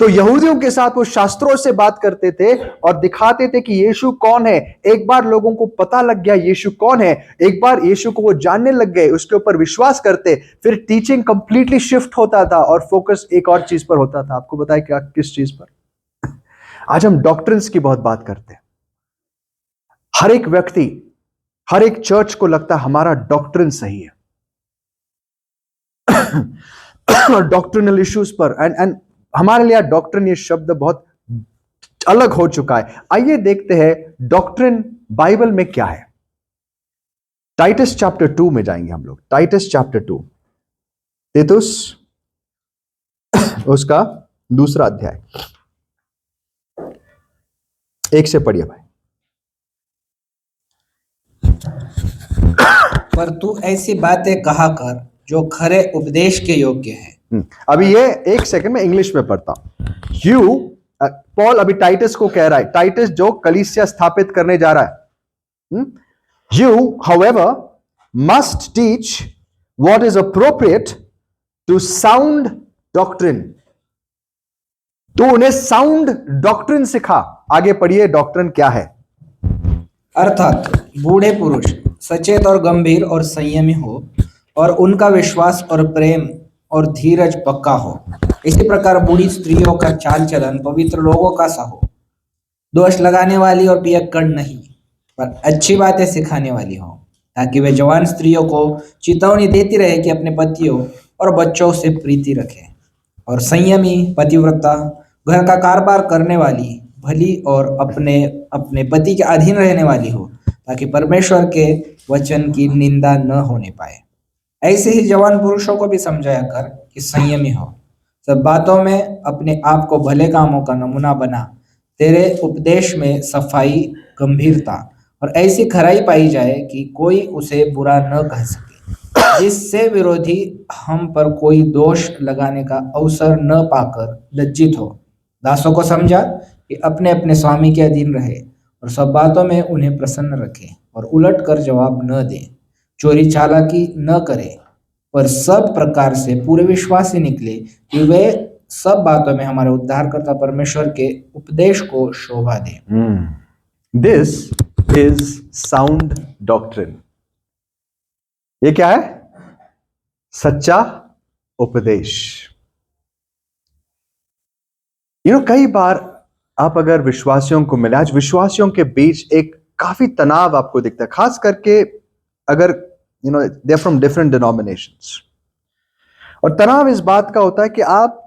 तो यहूदियों के साथ वो शास्त्रों से बात करते थे और दिखाते थे कि यीशु कौन है. एक बार लोगों को पता लग गया यीशु कौन है, एक बार यीशु को वो जानने लग गए, उसके ऊपर विश्वास करते, फिर टीचिंग कंप्लीटली शिफ्ट होता था और फोकस एक और चीज पर होता था. आपको बताया क्या? किस चीज पर? आज हम डॉक्ट्रिन्स की बहुत बात करते हैं. हर एक व्यक्ति, हर एक चर्च को लगता है हमारा डॉक्ट्रिन सही है. डॉक्ट्रिनल इश्यूज पर एंड हमारे लिए डॉक्ट्रिन ये शब्द बहुत अलग हो चुका है. आइए देखते हैं डॉक्ट्रिन बाइबल में क्या है. टाइटस चैप्टर 2 में जाएंगे हम लोग. टाइटस चैप्टर 2, तीतुस उसका 2रा अध्याय. 1 से पढ़िए भाई. पर तू ऐसी बातें कहा कर जो खरे उपदेश के योग्य है. अभी ये 1 सेकंड में इंग्लिश में पढ़ता हूं. पॉल अभी टाइटस को कह रहा है, टाइटस जो कलीसिया स्थापित करने जा रहा है. You however must teach what is appropriate to sound doctrine. तो उन्हें साउंड डॉक्ट्रिन सिखा। आगे पढ़िए, डॉक्ट्रिन क्या है? अर्थात बूढ़े पुरुष सचेत और गंभीर और संयमी हो और उनका विश्वास और प्रेम और धीरज पक्का हो। इसी प्रकार बूढ़ी स्त्रियों का चाल चलन पवित्र लोगों का सा हो, दोष लगाने वाली और पियक्कड़ नहीं, पर अच्छी बातें सिखाने वाली हो, ताकि वे जवान स्त्रियों को चेतावनी देती रहे कि अपने पतियों और बच्चों से प्रीति रखें, और संयमी, पतिव्रता, घर का कारोबार करने वाली, भली और अपने अपने पति के अधीन रहने वाली हो, ताकि परमेश्वर के वचन की निंदा न होने पाए। ऐसे ही जवान पुरुषों को भी समझाया कर कि संयमी हो, सब बातों में अपने आप को भले कामों का नमूना बना, तेरे उपदेश में सफाई, गंभीरता और ऐसी खराई पाई जाए कि कोई उसे बुरा न कह सके, जिससे विरोधी हम पर कोई दोष लगाने का अवसर न पाकर लज्जित हो। दासों को समझा कि अपने अपने स्वामी के अधीन रहे और सब बातों में उन्हें प्रसन्न रखे और उलट कर जवाब न दे, चोरी चालाकी न करे, पर सब प्रकार से पूरे विश्वास से निकले कि वे सब बातों में हमारे उद्धारकर्ता परमेश्वर के उपदेश को शोभा दे। This is sound doctrine. ये क्या है? सच्चा उपदेश। कई बार आप अगर विश्वासियों को मिले, आज विश्वासियों के बीच एक काफी तनाव आपको दिखता है, खास करके अगर they are from different denominations. और तनाव इस बात का होता है कि आप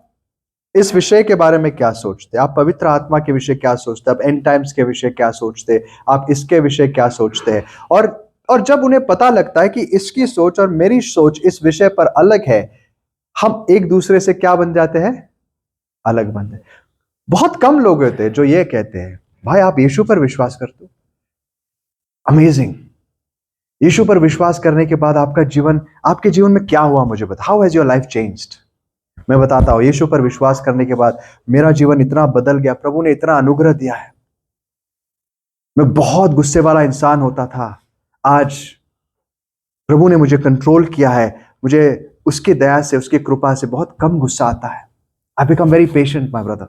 इस विषय के बारे में क्या सोचते हैं, आप पवित्र आत्मा के विषय क्या सोचते हैं, आप एंड टाइम्स के विषय क्या सोचते हैं, आप इसके विषय क्या सोचते हैं। और जब उन्हें पता लगता है कि इसकी सोच और मेरी सोच इस विषय पर अलग है, हम एक दूसरे से क्या बन जाते हैं? अलग बन जाते। बहुत कम लोग होते हैं जो ये कहते हैं, भाई आप यीशु पर विश्वास करते हो, अमेजिंग। यीशु पर विश्वास करने के बाद आपके जीवन में क्या हुआ, मुझे बता। How has your life changed? मैं बताता हूं, यीशु पर विश्वास करने के बाद मेरा जीवन इतना बदल गया, प्रभु ने इतना अनुग्रह दिया है। मैं बहुत गुस्से वाला इंसान होता था, आज प्रभु ने मुझे कंट्रोल किया है, मुझे उसकी दया से, उसकी कृपा से बहुत कम गुस्सा आता है। I become very patient my brother.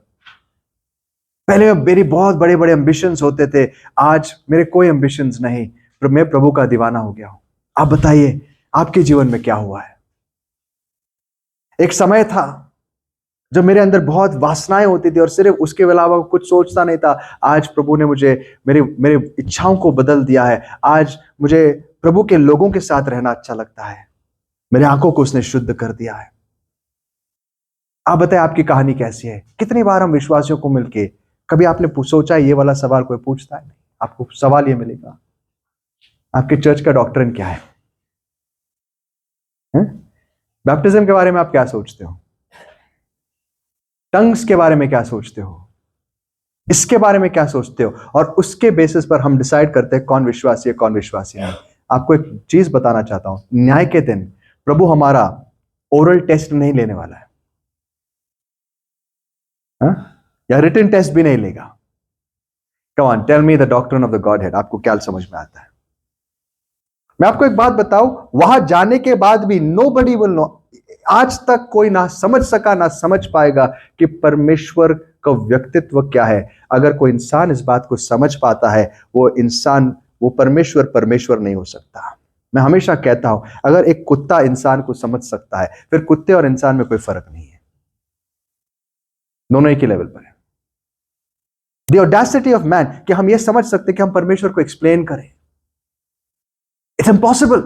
पहले मेरी बहुत बड़े बड़े एम्बिशंस होते थे, आज मेरे कोई एम्बिशंस नहीं, मैं प्रभु का दीवाना हो गया हूं। आप बताइए आपके जीवन में क्या हुआ है? एक समय था जब मेरे अंदर बहुत वासनाएं होती थी और सिर्फ उसके अलावा कुछ सोचता नहीं था। आज प्रभु ने मुझे मेरी इच्छाओं को बदल दिया है। आज मुझे प्रभु के लोगों के साथ रहना अच्छा लगता है। मेरे आंखों को उसने शुद्ध कर दिया है। आप बताएं आपकी कहानी कैसी है? कितनी बार हम विश्वासियों को मिलके, कभी आपने सोचा ये वाला सवाल? कोई पूछता है नहीं। आपको सवाल ये मिलेगा, आपके चर्च का डॉक्ट्रिन क्या है? बैप्टिज्म के बारे में आप क्या सोचते हो? टंग्स के बारे में क्या सोचते हो? इसके बारे में क्या सोचते हो? और उसके बेसिस पर हम डिसाइड करते हैं कौन विश्वासी है, कौन विश्वासी नहीं। आपको एक चीज बताना चाहता हूं, न्याय के दिन प्रभु हमारा ओरल टेस्ट नहीं लेने वाला है, या रिटन टेस्ट भी नहीं लेगा। Come on, tell me the doctrine of the Godhead. आपको क्या समझ में आता है? मैं आपको एक बात बताऊं, वहां जाने के बाद भी नोबडी विल नो, आज तक कोई ना समझ सका ना समझ पाएगा कि परमेश्वर का व्यक्तित्व क्या है। अगर कोई इंसान इस बात को समझ पाता है, वो परमेश्वर नहीं हो सकता। मैं हमेशा कहता हूं, अगर एक कुत्ता इंसान को समझ सकता है, फिर कुत्ते और इंसान में कोई फर्क नहीं है, दोनों एक ही लेवल पर है। द ऑडेसिटी ऑफ मैन, कि हम ये समझ सकते कि हम परमेश्वर को एक्सप्लेन करें, इट्स इम्पॉसिबल।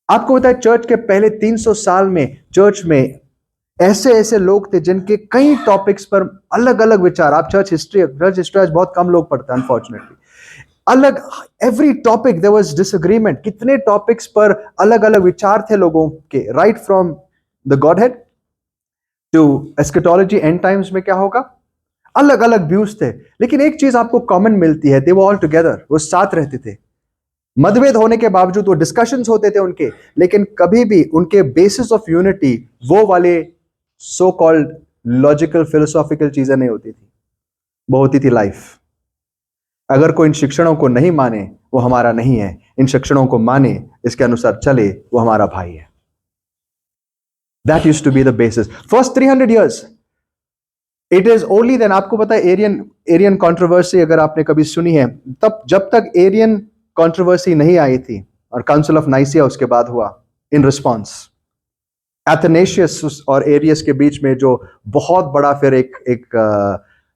आपको पता है, चर्च के पहले 300 साल में चर्च में ऐसे ऐसे लोग थे जिनके कई टॉपिक्स पर अलग अलग विचार। आप चर्च हिस्ट्री आज बहुत कम लोग पढ़ते हैं, अनफॉर्चुनेटली। अलग, every topic there was disagreement. कितने टॉपिक्स पर अलग अलग विचार थे लोगों के, right from the Godhead to eschatology, end times में क्या होगा, अलग अलग व्यूज थे। लेकिन एक चीज आपको कॉमन मिलती है, दे वर ऑल टुगेदर, वो साथ रहते थे। मतभेद होने के बावजूद वो डिस्कशंस होते थे उनके, लेकिन कभी भी उनके बेसिस ऑफ यूनिटी वो वाले सो कॉल्ड लॉजिकल फिलोसॉफिकल चीजें नहीं होती थी, वो होती थी लाइफ। अगर कोई इन शिक्षणों को नहीं माने, वो हमारा नहीं है। इन शिक्षणों को माने, इसके अनुसार चले, वो हमारा भाई है। That used to be the basis. First 300 years, it is only then, आपको पता है एरियन कंट्रोवर्सी अगर आपने कभी सुनी है, तब जब तक एरियन कंट्रोवर्सी नहीं आई थी और काउंसिल ऑफ नाइसिया उसके बाद हुआ, इन रिस्पॉन्स एथनेशियस और एरियस के बीच में जो बहुत बड़ा फिर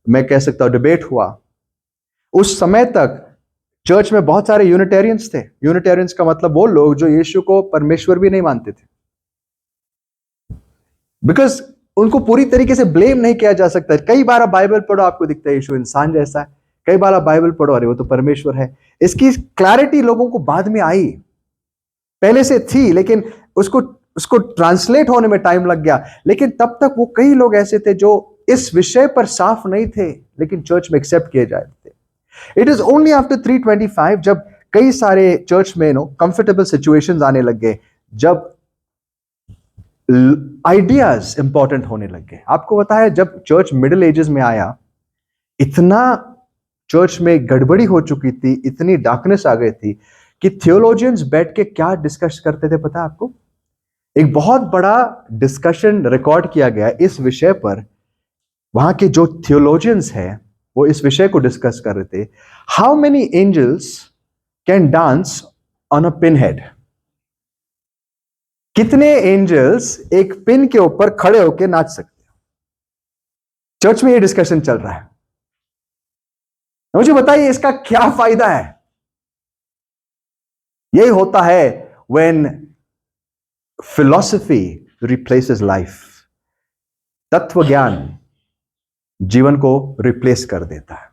मैं कह सकता हूं डिबेट हुआ, उस समय तक चर्च में बहुत सारे यूनिटेरियंस थे। यूनिटेरियंस का मतलब वो लोग जो यीशु को परमेश्वर भी नहीं मानते थे, बिकॉज उनको पूरी तरीके से ब्लेम नहीं किया जा सकता। कई बार आप बाइबल पढ़ो, आपको दिखता है यीशु इंसान जैसा है, कई बार आप बाइबल पढ़ो अरे वो तो परमेश्वर है। इसकी क्लैरिटी लोगों को बाद में आई, पहले से थी लेकिन उसको ट्रांसलेट होने में टाइम लग गया। लेकिन तब तक वो कई लोग ऐसे थे जो इस विषय पर साफ नहीं थे लेकिन चर्च में एक्सेप्ट किए जाते थे। इट इज ओनली आफ्टर 325 जब कई सारे चर्च में कंफर्टेबल सिचुएशंस आने लग गए, जब आइडियाज इंपॉर्टेंट होने लग गए। आपको पता है जब चर्च मिडिल एजेस में आया, इतना चर्च में गड़बड़ी हो चुकी थी, इतनी डार्कनेस आ गई थी कि थियोलॉजियंस बैठ के क्या डिस्कस करते थे पता है आपको? एक बहुत बड़ा डिस्कशन रिकॉर्ड किया गया इस विषय पर। वहां के जो थियोलॉजियंस हैं वो इस विषय को डिस्कस कर रहे थे, how many angels can dance on a pin head. कितने एंजल्स एक पिन के ऊपर खड़े होकर नाच सकते हैं? चर्च में ये डिस्कशन चल रहा है। मुझे बताइए इसका क्या फायदा है? यही होता है व्हेन फिलॉसफी रिप्लेसेस लाइफ। तत्व ज्ञान जीवन को रिप्लेस कर देता है।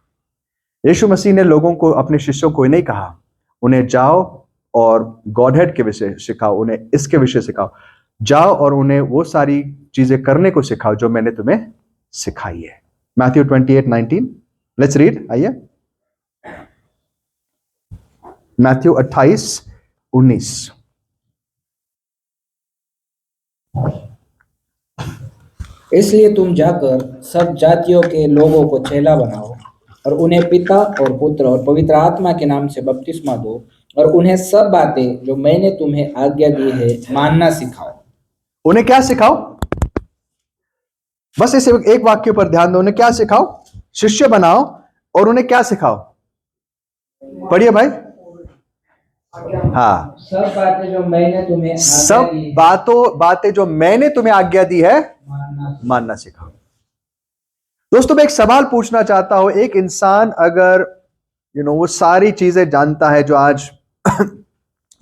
यीशु मसीह ने लोगों को, अपने शिष्यों को नहीं कहा उन्हें जाओ और गॉडहेड के विषय सिखाओ, उन्हें इसके विषय सिखाओ, जाओ और उन्हें वो सारी चीजें करने को सिखाओ जो मैंने तुम्हें सिखाई है। मैथ्यू 28:19, लेट्स रीड, आइए। मैथ्यू 28:19। इसलिए तुम जाकर सब जातियों के लोगों को चेला बनाओ और उन्हें पिता और पुत्र और पवित्र आत्मा के नाम से बपतिस्मा दो और उन्हें सब बातें जो मैंने तुम्हें आज्ञा दी है मानना सिखाओ। उन्हें क्या सिखाओ? बस इस एक वाक्य पर ध्यान दो, उन्हें क्या सिखाओ? शिष्य बनाओ और उन्हें क्या सिखाओ? पढ़िए भाई। हाँ, सब बातें जो मैंने तुम्हें सब बातें जो मैंने तुम्हें आज्ञा दी है मानना सिखाओ। दोस्तों मैं एक सवाल पूछना चाहता हूं, एक इंसान अगर वो सारी चीजें जानता है जो आज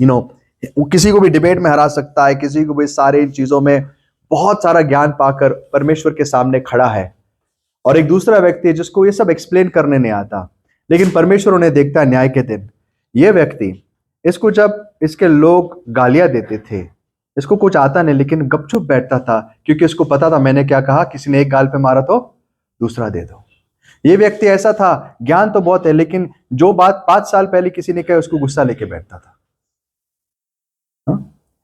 वो किसी को भी डिबेट में हरा सकता है, किसी को भी सारी चीजों में बहुत सारा ज्ञान पाकर परमेश्वर के सामने खड़ा है, और एक दूसरा व्यक्ति है जिसको ये सब एक्सप्लेन करने नहीं आता, लेकिन परमेश्वर उन्हें देखता है न्याय के दिन। ये व्यक्ति, इसको जब इसके लोग गालियां देते थे, इसको कुछ आता नहीं लेकिन गपचुप बैठता था, क्योंकि इसको पता था मैंने क्या कहा, किसी ने एक गाल पे मारा तो दूसरा दे दो। ये व्यक्ति ऐसा था, ज्ञान तो बहुत है लेकिन जो बात 5 साल पहले किसी ने कही उसको गुस्सा लेके बैठता था।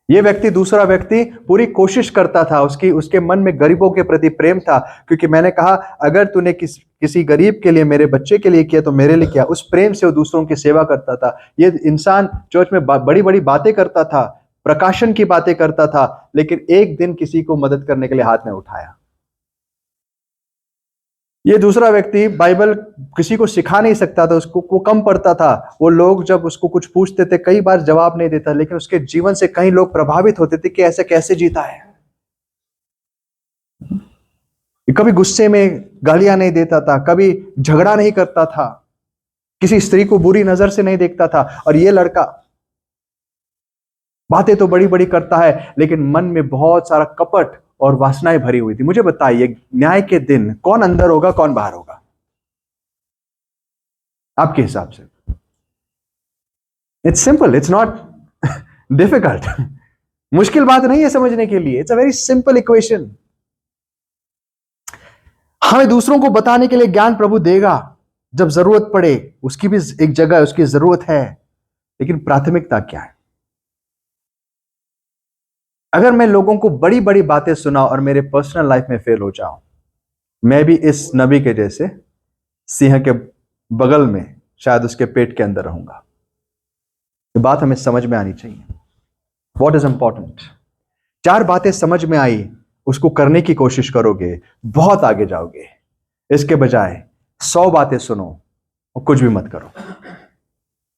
ये व्यक्ति, दूसरा व्यक्ति पूरी कोशिश करता था, उसके मन में गरीबों के प्रति प्रेम था, क्योंकि मैंने कहा अगर तूने किसी गरीब के लिए, मेरे बच्चे के लिए किया तो मेरे लिए किया। उस प्रेम से वो दूसरों की सेवा करता था। ये इंसान चर्च में बड़ी बड़ी बातें करता था, प्रकाशन की बातें करता था, लेकिन एक दिन किसी को मदद करने के लिए हाथ नहीं उठाया। ये दूसरा व्यक्ति बाइबल किसी को सिखा नहीं सकता था, उसको वो कम पढ़ता था। वो लोग जब उसको कुछ पूछते थे कई बार जवाब नहीं देता, लेकिन उसके जीवन से कई लोग प्रभावित होते थे कि ऐसे कैसे जीता है। कभी गुस्से में गालियां नहीं देता था, कभी झगड़ा नहीं करता था, किसी स्त्री को बुरी नजर से नहीं देखता था। और ये लड़का बातें तो बड़ी बड़ी करता है लेकिन मन में बहुत सारा कपट और वासनाएं भरी हुई थी। मुझे बताइए न्याय के दिन कौन अंदर होगा, कौन बाहर होगा आपके हिसाब से? It's simple, it's not difficult. मुश्किल बात नहीं है समझने के लिए, it's a very simple equation. हमें दूसरों को बताने के लिए ज्ञान प्रभु देगा जब जरूरत पड़े, उसकी भी एक जगह उसकी जरूरत है, लेकिन प्राथमिकता क्या है? अगर मैं लोगों को बड़ी बड़ी बातें सुनाऊं और मेरे पर्सनल लाइफ में फेल हो जाऊं, मैं भी इस नबी के जैसे सिंह के बगल में, शायद उसके पेट के अंदर रहूंगा। ये बात हमें समझ में आनी चाहिए। What is important? 4 बातें समझ में आई, उसको करने की कोशिश करोगे, बहुत आगे जाओगे। इसके बजाय 100 बातें सुनो और कुछ भी मत करो,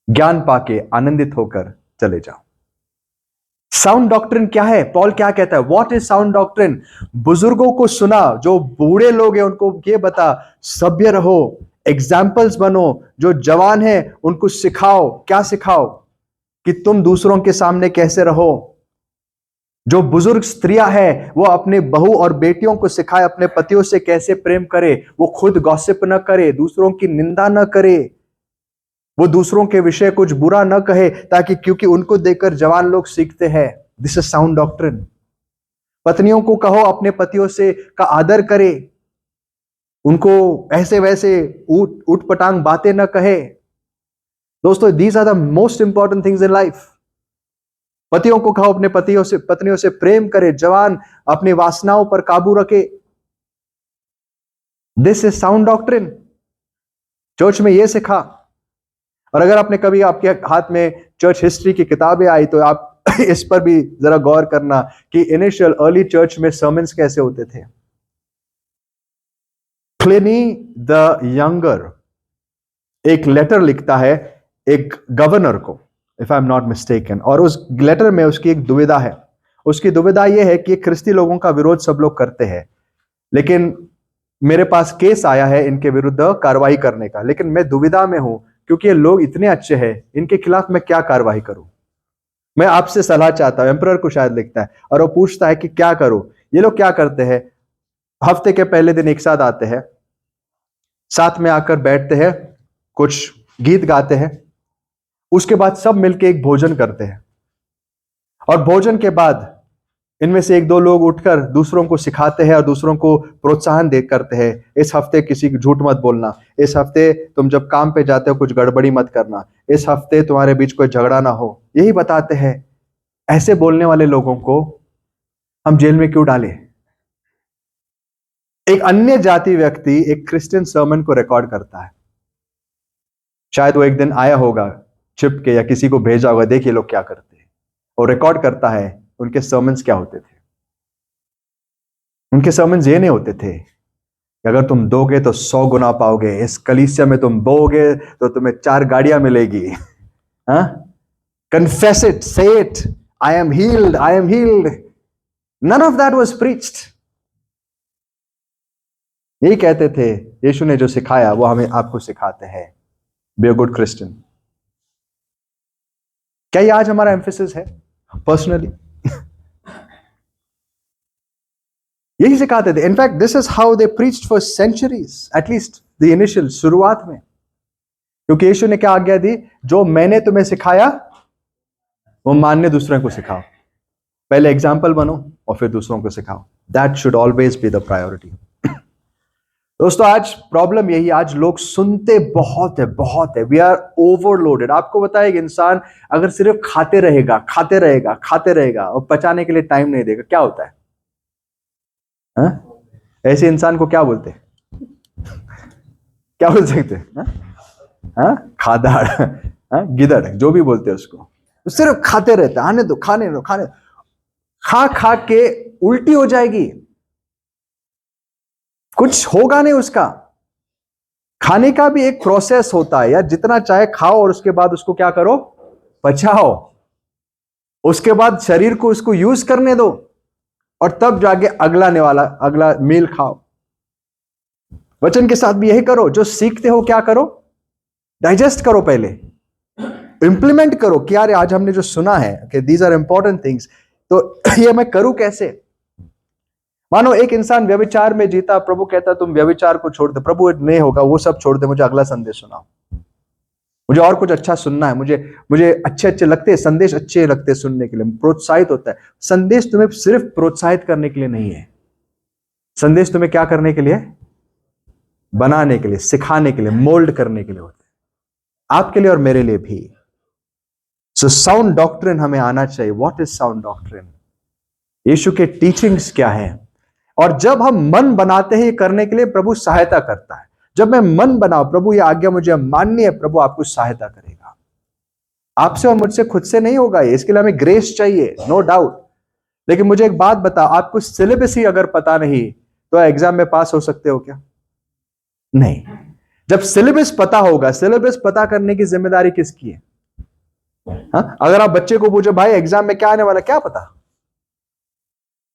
ज्ञान पाके आनंदित होकर चले जाओ। साउंड डॉक्ट्रिन क्या है? पॉल क्या कहता है? What is sound doctrine? बुजुर्गों को सुना, जो बूढ़े लोग हैं उनको ये बता, सभ्य रहो, एग्जाम्पल्स बनो, जो जवान है उनको सिखाओ। क्या सिखाओ? कि तुम दूसरों के सामने कैसे रहो। जो बुजुर्ग स्त्रियां हैं वो अपने बहू और बेटियों को सिखाए अपने पतियों से कैसे प्रेम करे, वो खुद गॉसिप न करे, दूसरों की निंदा न करे, वो दूसरों के विषय कुछ बुरा न कहे, ताकि क्योंकि उनको देखकर जवान लोग सीखते हैं। This is sound doctrine. पत्नियों को कहो अपने पतियों से का आदर करे, उनको ऐसे वैसे उठ पटांग बातें न कहे। दोस्तों, these are the most important things in life. पतियों को कहो अपने पत्नियों से प्रेम करे, जवान अपनी वासनाओं पर काबू रखे। This is sound doctrine. Church में यह सिखा। और अगर आपने कभी आपके हाथ में चर्च हिस्ट्री की किताबें आई तो आप इस पर भी जरा गौर करना कि इनिशियल अर्ली चर्च में सर्मन्स कैसे होते थे। प्लिनी द यंगर एक लेटर लिखता है एक गवर्नर को, if I am not mistaken, और उस लेटर में उसकी एक दुविधा है। उसकी दुविधा यह है कि ख्रिस्ती लोगों का विरोध सब लोग करते हैं, लेकिन मेरे पास केस आया है इनके विरुद्ध कार्रवाई करने का, लेकिन मैं दुविधा में हूं क्योंकि ये लोग इतने अच्छे हैं, इनके खिलाफ मैं क्या कार्रवाई करूं? मैं आपसे सलाह चाहता हूं। एम्परर को शायद लिखता है और वो पूछता है कि क्या करूं। ये लोग क्या करते हैं, हफ्ते के पहले दिन एक साथ आते हैं, साथ में आकर बैठते हैं, कुछ गीत गाते हैं, उसके बाद सब मिलके एक भोजन करते हैं, और भोजन के बाद इनमें से एक दो लोग उठकर दूसरों को सिखाते हैं और दूसरों को प्रोत्साहन दे करते हैं। इस हफ्ते किसी की झूठ मत बोलना, इस हफ्ते तुम जब काम पे जाते हो कुछ गड़बड़ी मत करना, इस हफ्ते तुम्हारे बीच कोई झगड़ा ना हो, यही बताते हैं। ऐसे बोलने वाले लोगों को हम जेल में क्यों डालें? एक अन्य जाति व्यक्ति एक क्रिश्चियन सर्मन को रिकॉर्ड करता है। शायद वो एक दिन आया होगा छिप के, या किसी को भेजा होगा, देखिए लोग क्या करते हैं, और रिकॉर्ड करता है उनके सर्मन्स क्या होते थे। उनके सर्मन्स ये नहीं होते थे कि अगर तुम दोगे तो 100 गुना पाओगे, इस कलीसिया में तुम बोगे तो तुम्हें 4 गाड़ियां मिलेगी, confess it, say it, I am healed, I am healed. None of that was preached. यही कहते थे यीशु ने जो सिखाया वो हमें आपको सिखाते हैं, बी अ गुड क्रिश्चियन। क्या ये आज हमारा एम्फेसिस है? पर्सनली यही सिखाते थे। In fact this is how they preached for centuries, at least the initial, शुरुआत में। क्योंकि यीशु ने क्या आज्ञा दी? जो मैंने तुम्हें सिखाया वो मानने दूसरों को सिखाओ। पहले एग्जाम्पल बनो और फिर दूसरों को सिखाओ। That should always be the priority. दोस्तों, आज प्रॉब्लम यही, आज लोग सुनते बहुत है, बहुत है। We are overloaded. आपको बताया कि इंसान अगर सिर्फ खाते रहेगा, खाते रहेगा, खाते रहेगा और पचाने के लिए टाइम नहीं देगा, क्या होता है? ऐसे इंसान को क्या बोलते हैं? क्या बोल सकते हैं? खादाड़, गिदड़, जो भी बोलते हैं उसको। सिर्फ खाते रहते, आने दो, खाने दो, खाने। खा खा के उल्टी हो जाएगी, कुछ होगा नहीं उसका। खाने का भी एक प्रोसेस होता है यार। जितना चाहे खाओ और उसके बाद उसको क्या करो? पचाओ। उसके बाद शरीर को उसको यूज करने दो और तब जाके अगला मील खाओ। वचन के साथ भी यही करो। जो सीखते हो क्या करो? डाइजेस्ट करो, पहले इंप्लीमेंट करो कि यार आज हमने जो सुना है कि दीज आर इंपॉर्टेंट थिंग्स, तो ये मैं करूं कैसे? मानो एक इंसान व्यभिचार में जीता, प्रभु कहता तुम व्यभिचार को छोड़ दे। प्रभु नहीं होगा, वो सब छोड़ दे, मुझे अगला संदेश सुनाओ, मुझे और कुछ अच्छा सुनना है, मुझे अच्छे लगते हैं संदेश, अच्छे लगते हैं सुनने के लिए, प्रोत्साहित होता है। संदेश तुम्हें सिर्फ प्रोत्साहित करने के लिए नहीं है, संदेश तुम्हें क्या करने के लिए? बनाने के लिए, सिखाने के लिए, मोल्ड करने के लिए होता है, आपके लिए और मेरे लिए भी। सो साउंड डॉक्ट्रिन हमें आना चाहिए। What is sound doctrine? यीशु के टीचिंग्स क्या है? और जब हम मन बनाते हैं ये करने के लिए, प्रभु सहायता करता है। जब मैं मन बनाऊं, प्रभु ये आज्ञा मुझे माननी है, प्रभु आपको सहायता करेगा। आपसे और मुझसे खुद से नहीं होगा ये, इसके लिए हमें ग्रेस चाहिए, नो डाउट। लेकिन मुझे एक बात बताओ, आपको सिलेबस ही अगर पता नहीं तो एग्जाम में पास हो सकते हो क्या? नहीं। जब सिलेबस पता होगा, सिलेबस पता करने की जिम्मेदारी किसकी है? हाँ? अगर आप बच्चे को पूछो भाई एग्जाम में क्या आने वाला, क्या पता?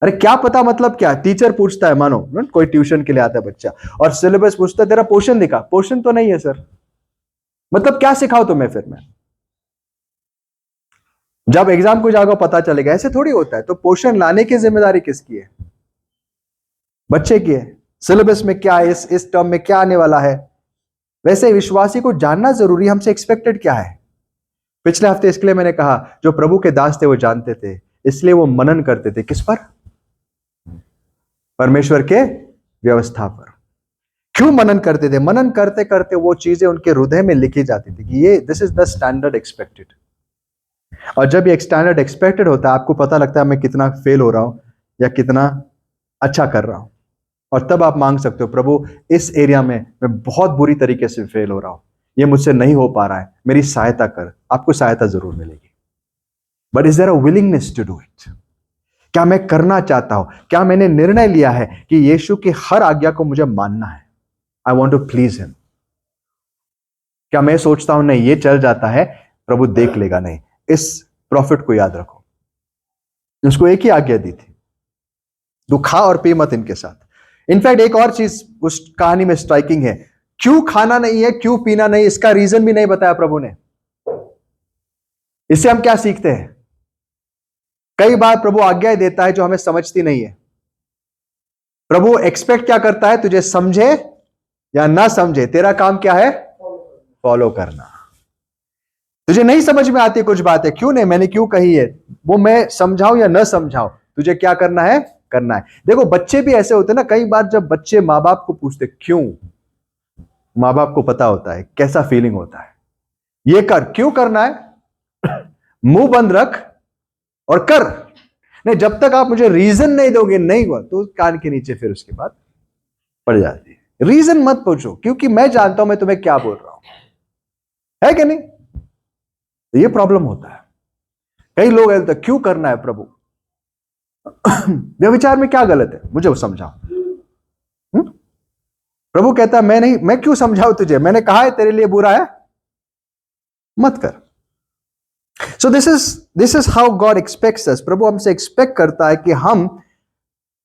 अरे क्या पता मतलब क्या? टीचर पूछता है, मानो कोई ट्यूशन के लिए आता है बच्चा और सिलेबस पूछता है तेरा पोर्शन दिखा, पोर्शन तो नहीं है सर, मतलब क्या सिखाओ तुम्हें फिर मैं? जब एग्जाम को जाओगे पता चलेगा, ऐसे थोड़ी होता है। तो पोर्शन लाने की जिम्मेदारी किसकी है? बच्चे की है। सिलेबस में क्या है, इस टर्म में क्या आने वाला है। वैसे विश्वासी को जानना जरूरी, हमसे एक्सपेक्टेड क्या है। पिछले हफ्ते इसके लिए मैंने कहा जो प्रभु के दास थे वो जानते थे, इसलिए वो मनन करते थे। किस पर? परमेश्वर के व्यवस्था पर। क्यों मनन करते थे? मनन करते करते वो चीजें उनके हृदय में लिखी जाती थी कि ये this is the standard expected. और जब ये स्टैंडर्ड एक्सपेक्टेड होता है, आपको पता लगता है मैं कितना फेल हो रहा हूं या कितना अच्छा कर रहा हूं, और तब आप मांग सकते हो प्रभु इस एरिया में मैं बहुत बुरी तरीके से फेल हो रहा हूं, ये मुझसे नहीं हो पा रहा है, मेरी सहायता कर। आपको सहायता जरूर मिलेगी, but is there a willingness to do it? क्या मैं करना चाहता हूं? क्या मैंने निर्णय लिया है कि यीशु की हर आज्ञा को मुझे मानना है? I want to please him. क्या मैं सोचता हूं नहीं ये चल जाता है, प्रभु देख लेगा? नहीं। इस प्रॉफिट को याद रखो, उसको एक ही आज्ञा दी थी, तू खा और पी मत इनके साथ। इनफैक्ट एक और चीज उस कहानी में स्ट्राइकिंग है, क्यों खाना नहीं है, क्यों पीना नहीं, इसका रीजन भी नहीं बताया प्रभु ने। इससे हम क्या सीखते हैं? कई बार प्रभु आज्ञाएं देता है जो हमें समझती नहीं है। प्रभु एक्सपेक्ट क्या करता है? तुझे समझे या ना समझे, तेरा काम क्या है? फॉलो करना। तुझे नहीं समझ में आती कुछ बातें, क्यों नहीं, मैंने क्यों कही है, वो मैं समझाऊं या ना समझाऊं, तुझे क्या करना है? करना है। देखो बच्चे भी ऐसे होते हैं ना, कई बार जब बच्चे माँ बाप को पूछते क्यों, माँ बाप को पता होता है कैसा फीलिंग होता है। ये कर, क्यों करना है? मुंह बंद रख और कर। नहीं, जब तक आप मुझे रीजन नहीं दोगे नहीं हुआ, तो कान के नीचे फिर उसके बाद पड़ जाती है। रीजन मत पूछो, क्योंकि मैं जानता हूं मैं तुम्हें क्या बोल रहा हूं, है कि नहीं? तो ये प्रॉब्लम होता है। कई लोग ऐसे क्यों करना है प्रभु? व्यभिचार में क्या गलत है, मुझे वो समझाओ। प्रभु कहता है मैं नहीं, मैं क्यों समझाऊं तुझे, मैंने कहा है तेरे लिए बुरा है, मत कर। So this is how God expects us. प्रभु हमसे एक्सपेक्ट करता है कि हम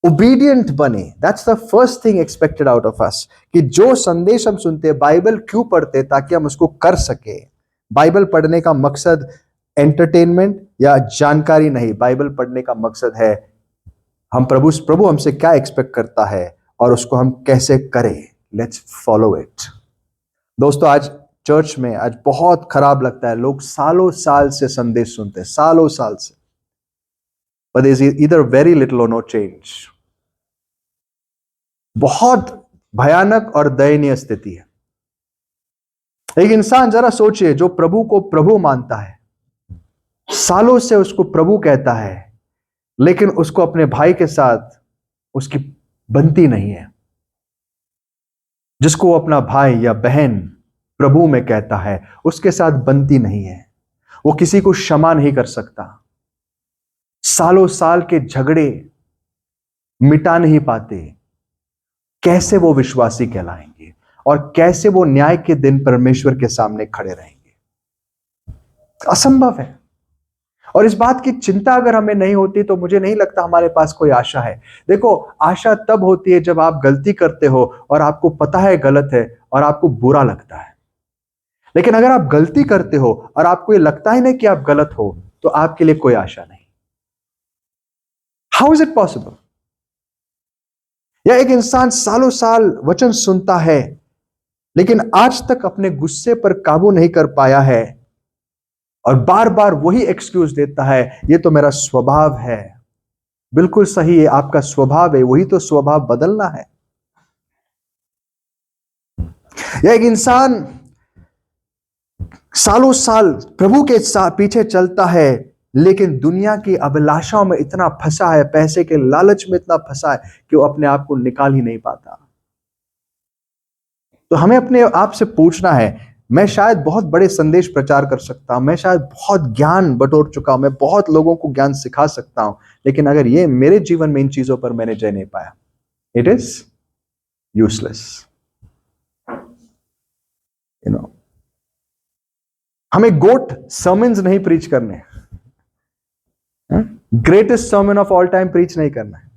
ओबीडियंट बने। That's the first thing expected out of us, कि जो संदेश हम सुनते हैं, बाइबल क्यों पढ़ते हैं? ताकि हम उसको कर सके। बाइबल पढ़ने का मकसद एंटरटेनमेंट या जानकारी नहीं, बाइबल पढ़ने का मकसद है हम प्रभु हमसे क्या एक्सपेक्ट करता है और उसको हम कैसे करें। Let's follow it. दोस्तों आज चर्च में आज बहुत खराब लगता है, लोग सालों साल से संदेश सुनते हैं, सालों साल से, but there is either very little or no change। बहुत भयानक और दयनीय स्थिति है। एक इंसान जरा सोचिए, जो प्रभु को प्रभु मानता है, सालों से उसको प्रभु कहता है, लेकिन उसको अपने भाई के साथ उसकी बनती नहीं है। जिसको वो अपना भाई या बहन प्रभु में कहता है, उसके साथ बनती नहीं है। वो किसी को क्षमा नहीं कर सकता। सालों साल के झगड़े मिटा नहीं पाते। कैसे वो विश्वासी कहलाएंगे और कैसे वो न्याय के दिन परमेश्वर के सामने खड़े रहेंगे? असंभव है। और इस बात की चिंता अगर हमें नहीं होती तो मुझे नहीं लगता हमारे पास कोई आशा है। देखो आशा तब होती है जब आप गलती करते हो और आपको पता है गलत है और आपको बुरा लगता है। लेकिन अगर आप गलती करते हो और आपको ये लगता ही नहीं कि आप गलत हो, तो आपके लिए कोई आशा नहीं। How is it possible? या एक इंसान सालों साल वचन सुनता है, लेकिन आज तक अपने गुस्से पर काबू नहीं कर पाया है और बार बार वही एक्सक्यूज देता है, ये तो मेरा स्वभाव है। बिल्कुल सही है, आपका स्वभाव है, वही तो स्वभाव बदलना है। या एक इंसान सालों साल प्रभु के पीछे चलता है, लेकिन दुनिया की अभिलाषाओं में इतना फंसा है, पैसे के लालच में इतना फंसा है कि वो अपने आप को निकाल ही नहीं पाता। तो हमें अपने आप से पूछना है, मैं शायद बहुत बड़े संदेश प्रचार कर सकता हूं, मैं शायद बहुत ज्ञान बटोर चुका हूं, मैं बहुत लोगों को ज्ञान सिखा सकता हूं, लेकिन अगर ये मेरे जीवन में इन चीजों पर मैंने जय नहीं पाया, इट इज यूजलेस। हमें गोट सर्मन्स नहीं प्रीच करने, greatest sermon of all time preach नहीं करना है,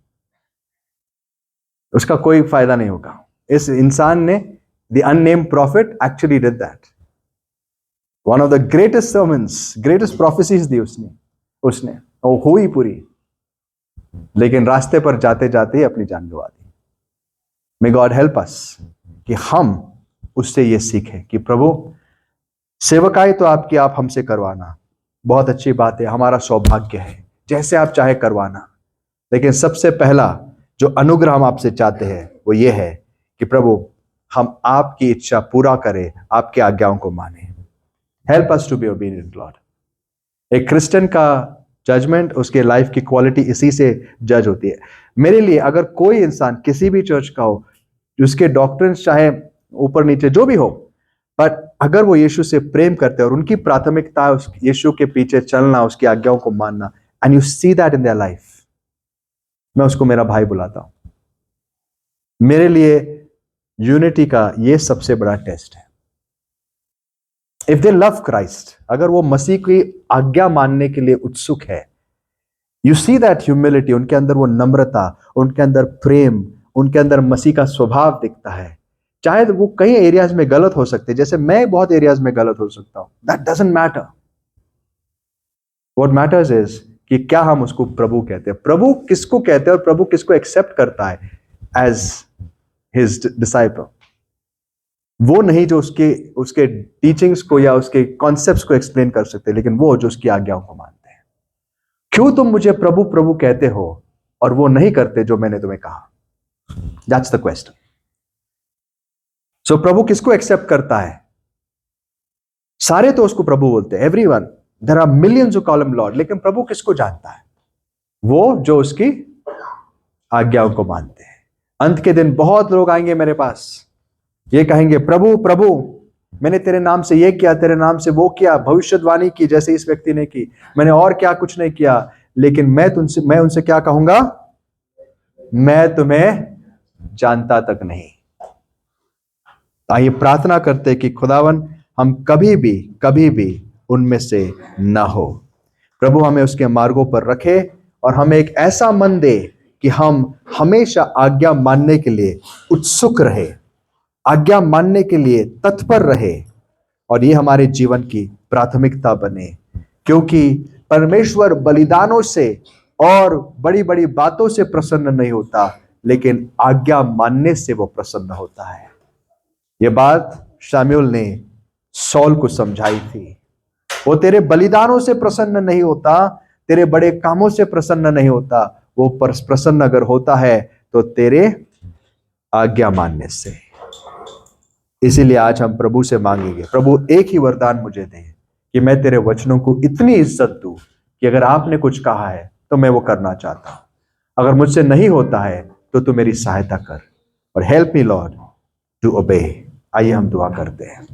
उसका कोई फायदा नहीं होगा। इस इंसान ने, the unnamed prophet, actually did that. One of the greatest sermons, greatest prophecies दी उसने वो हुई पूरी, लेकिन रास्ते पर जाते जाते ही अपनी जान गंवा दी। मे गॉड हेल्प अस कि हम उससे ये सीखें कि प्रभु, सेवकाई तो आपकी, आप हमसे करवाना बहुत अच्छी बात है, हमारा सौभाग्य है, जैसे आप चाहे करवाना, लेकिन सबसे पहला जो अनुग्रह हम आपसे चाहते हैं वो ये है कि प्रभु हम आपकी इच्छा पूरा करें, आपकी आज्ञाओं को माने। Help us to be obedient lord. एक क्रिश्चियन का जजमेंट, उसके लाइफ की क्वालिटी इसी से जज होती है। मेरे लिए अगर कोई इंसान किसी भी चर्च का हो, उसके डॉक्ट्रिन्स चाहे ऊपर नीचे जो भी हो, बट अगर वो यीशु से प्रेम करते हैं और उनकी प्राथमिकता है उस यीशु के पीछे चलना, उसकी आज्ञाओं को मानना, and you see that in their life, मैं उसको मेरा भाई बुलाता हूं। मेरे लिए यूनिटी का ये सबसे बड़ा टेस्ट है। इफ दे लव क्राइस्ट, अगर वो मसीह की आज्ञा मानने के लिए उत्सुक है, यू सी दैट ह्यूमिलिटी, उनके अंदर वो नम्रता, उनके अंदर प्रेम, उनके अंदर मसीह का स्वभाव दिखता है। चाहे वो कई एरियाज में गलत हो सकते हैं, जैसे मैं बहुत एरियाज में गलत हो सकता हूं, that doesn't matter. What matters is कि क्या हम उसको प्रभु कहते हैं, प्रभु किसको कहते हैं और प्रभु किसको एक्सेप्ट करता है एज हिज डिसाइपल। वो नहीं जो उसके टीचिंग्स को या उसके कॉन्सेप्ट्स को एक्सप्लेन कर सकते, लेकिन वो जो उसकी आज्ञाओं को मानते हैं। क्यों तुम मुझे प्रभु प्रभु कहते हो और वो नहीं करते जो मैंने तुम्हें कहा? That's the question. सो प्रभु किसको एक्सेप्ट करता है? सारे तो उसको प्रभु बोलते हैं, everyone, there are millions who call him lord, लेकिन प्रभु किसको जानता है? वो जो उसकी आज्ञाओं को मानते हैं। अंत के दिन बहुत लोग आएंगे मेरे पास, ये कहेंगे प्रभु प्रभु, मैंने तेरे नाम से ये किया, तेरे नाम से वो किया, भविष्यवाणी की जैसे इस व्यक्ति ने की, मैंने और क्या कुछ नहीं किया, लेकिन मैं उनसे क्या कहूंगा? मैं तुम्हें जानता तक नहीं। आइए प्रार्थना करते कि खुदावन हम कभी भी उनमें से ना हो। प्रभु हमें उसके मार्गों पर रखे और हमें एक ऐसा मन दे कि हम हमेशा आज्ञा मानने के लिए उत्सुक रहे, आज्ञा मानने के लिए तत्पर रहे, और ये हमारे जीवन की प्राथमिकता बने। क्योंकि परमेश्वर बलिदानों से और बड़ी बड़ी बातों से प्रसन्न नहीं होता, लेकिन आज्ञा मानने से वो प्रसन्न होता है। ये बात शामूएल ने सौल को समझाई थी। वो तेरे बलिदानों से प्रसन्न नहीं होता, तेरे बड़े कामों से प्रसन्न नहीं होता, वो प्रसन्न अगर होता है तो तेरे आज्ञा मानने से। इसीलिए आज हम प्रभु से मांगेंगे, प्रभु एक ही वरदान मुझे दे कि मैं तेरे वचनों को इतनी इज्जत दूं कि अगर आपने कुछ कहा है तो मैं वो करना चाहता हूं। अगर मुझसे नहीं होता है तो तू मेरी सहायता कर, और help me Lord to obey. आइए हम दुआ करते हैं।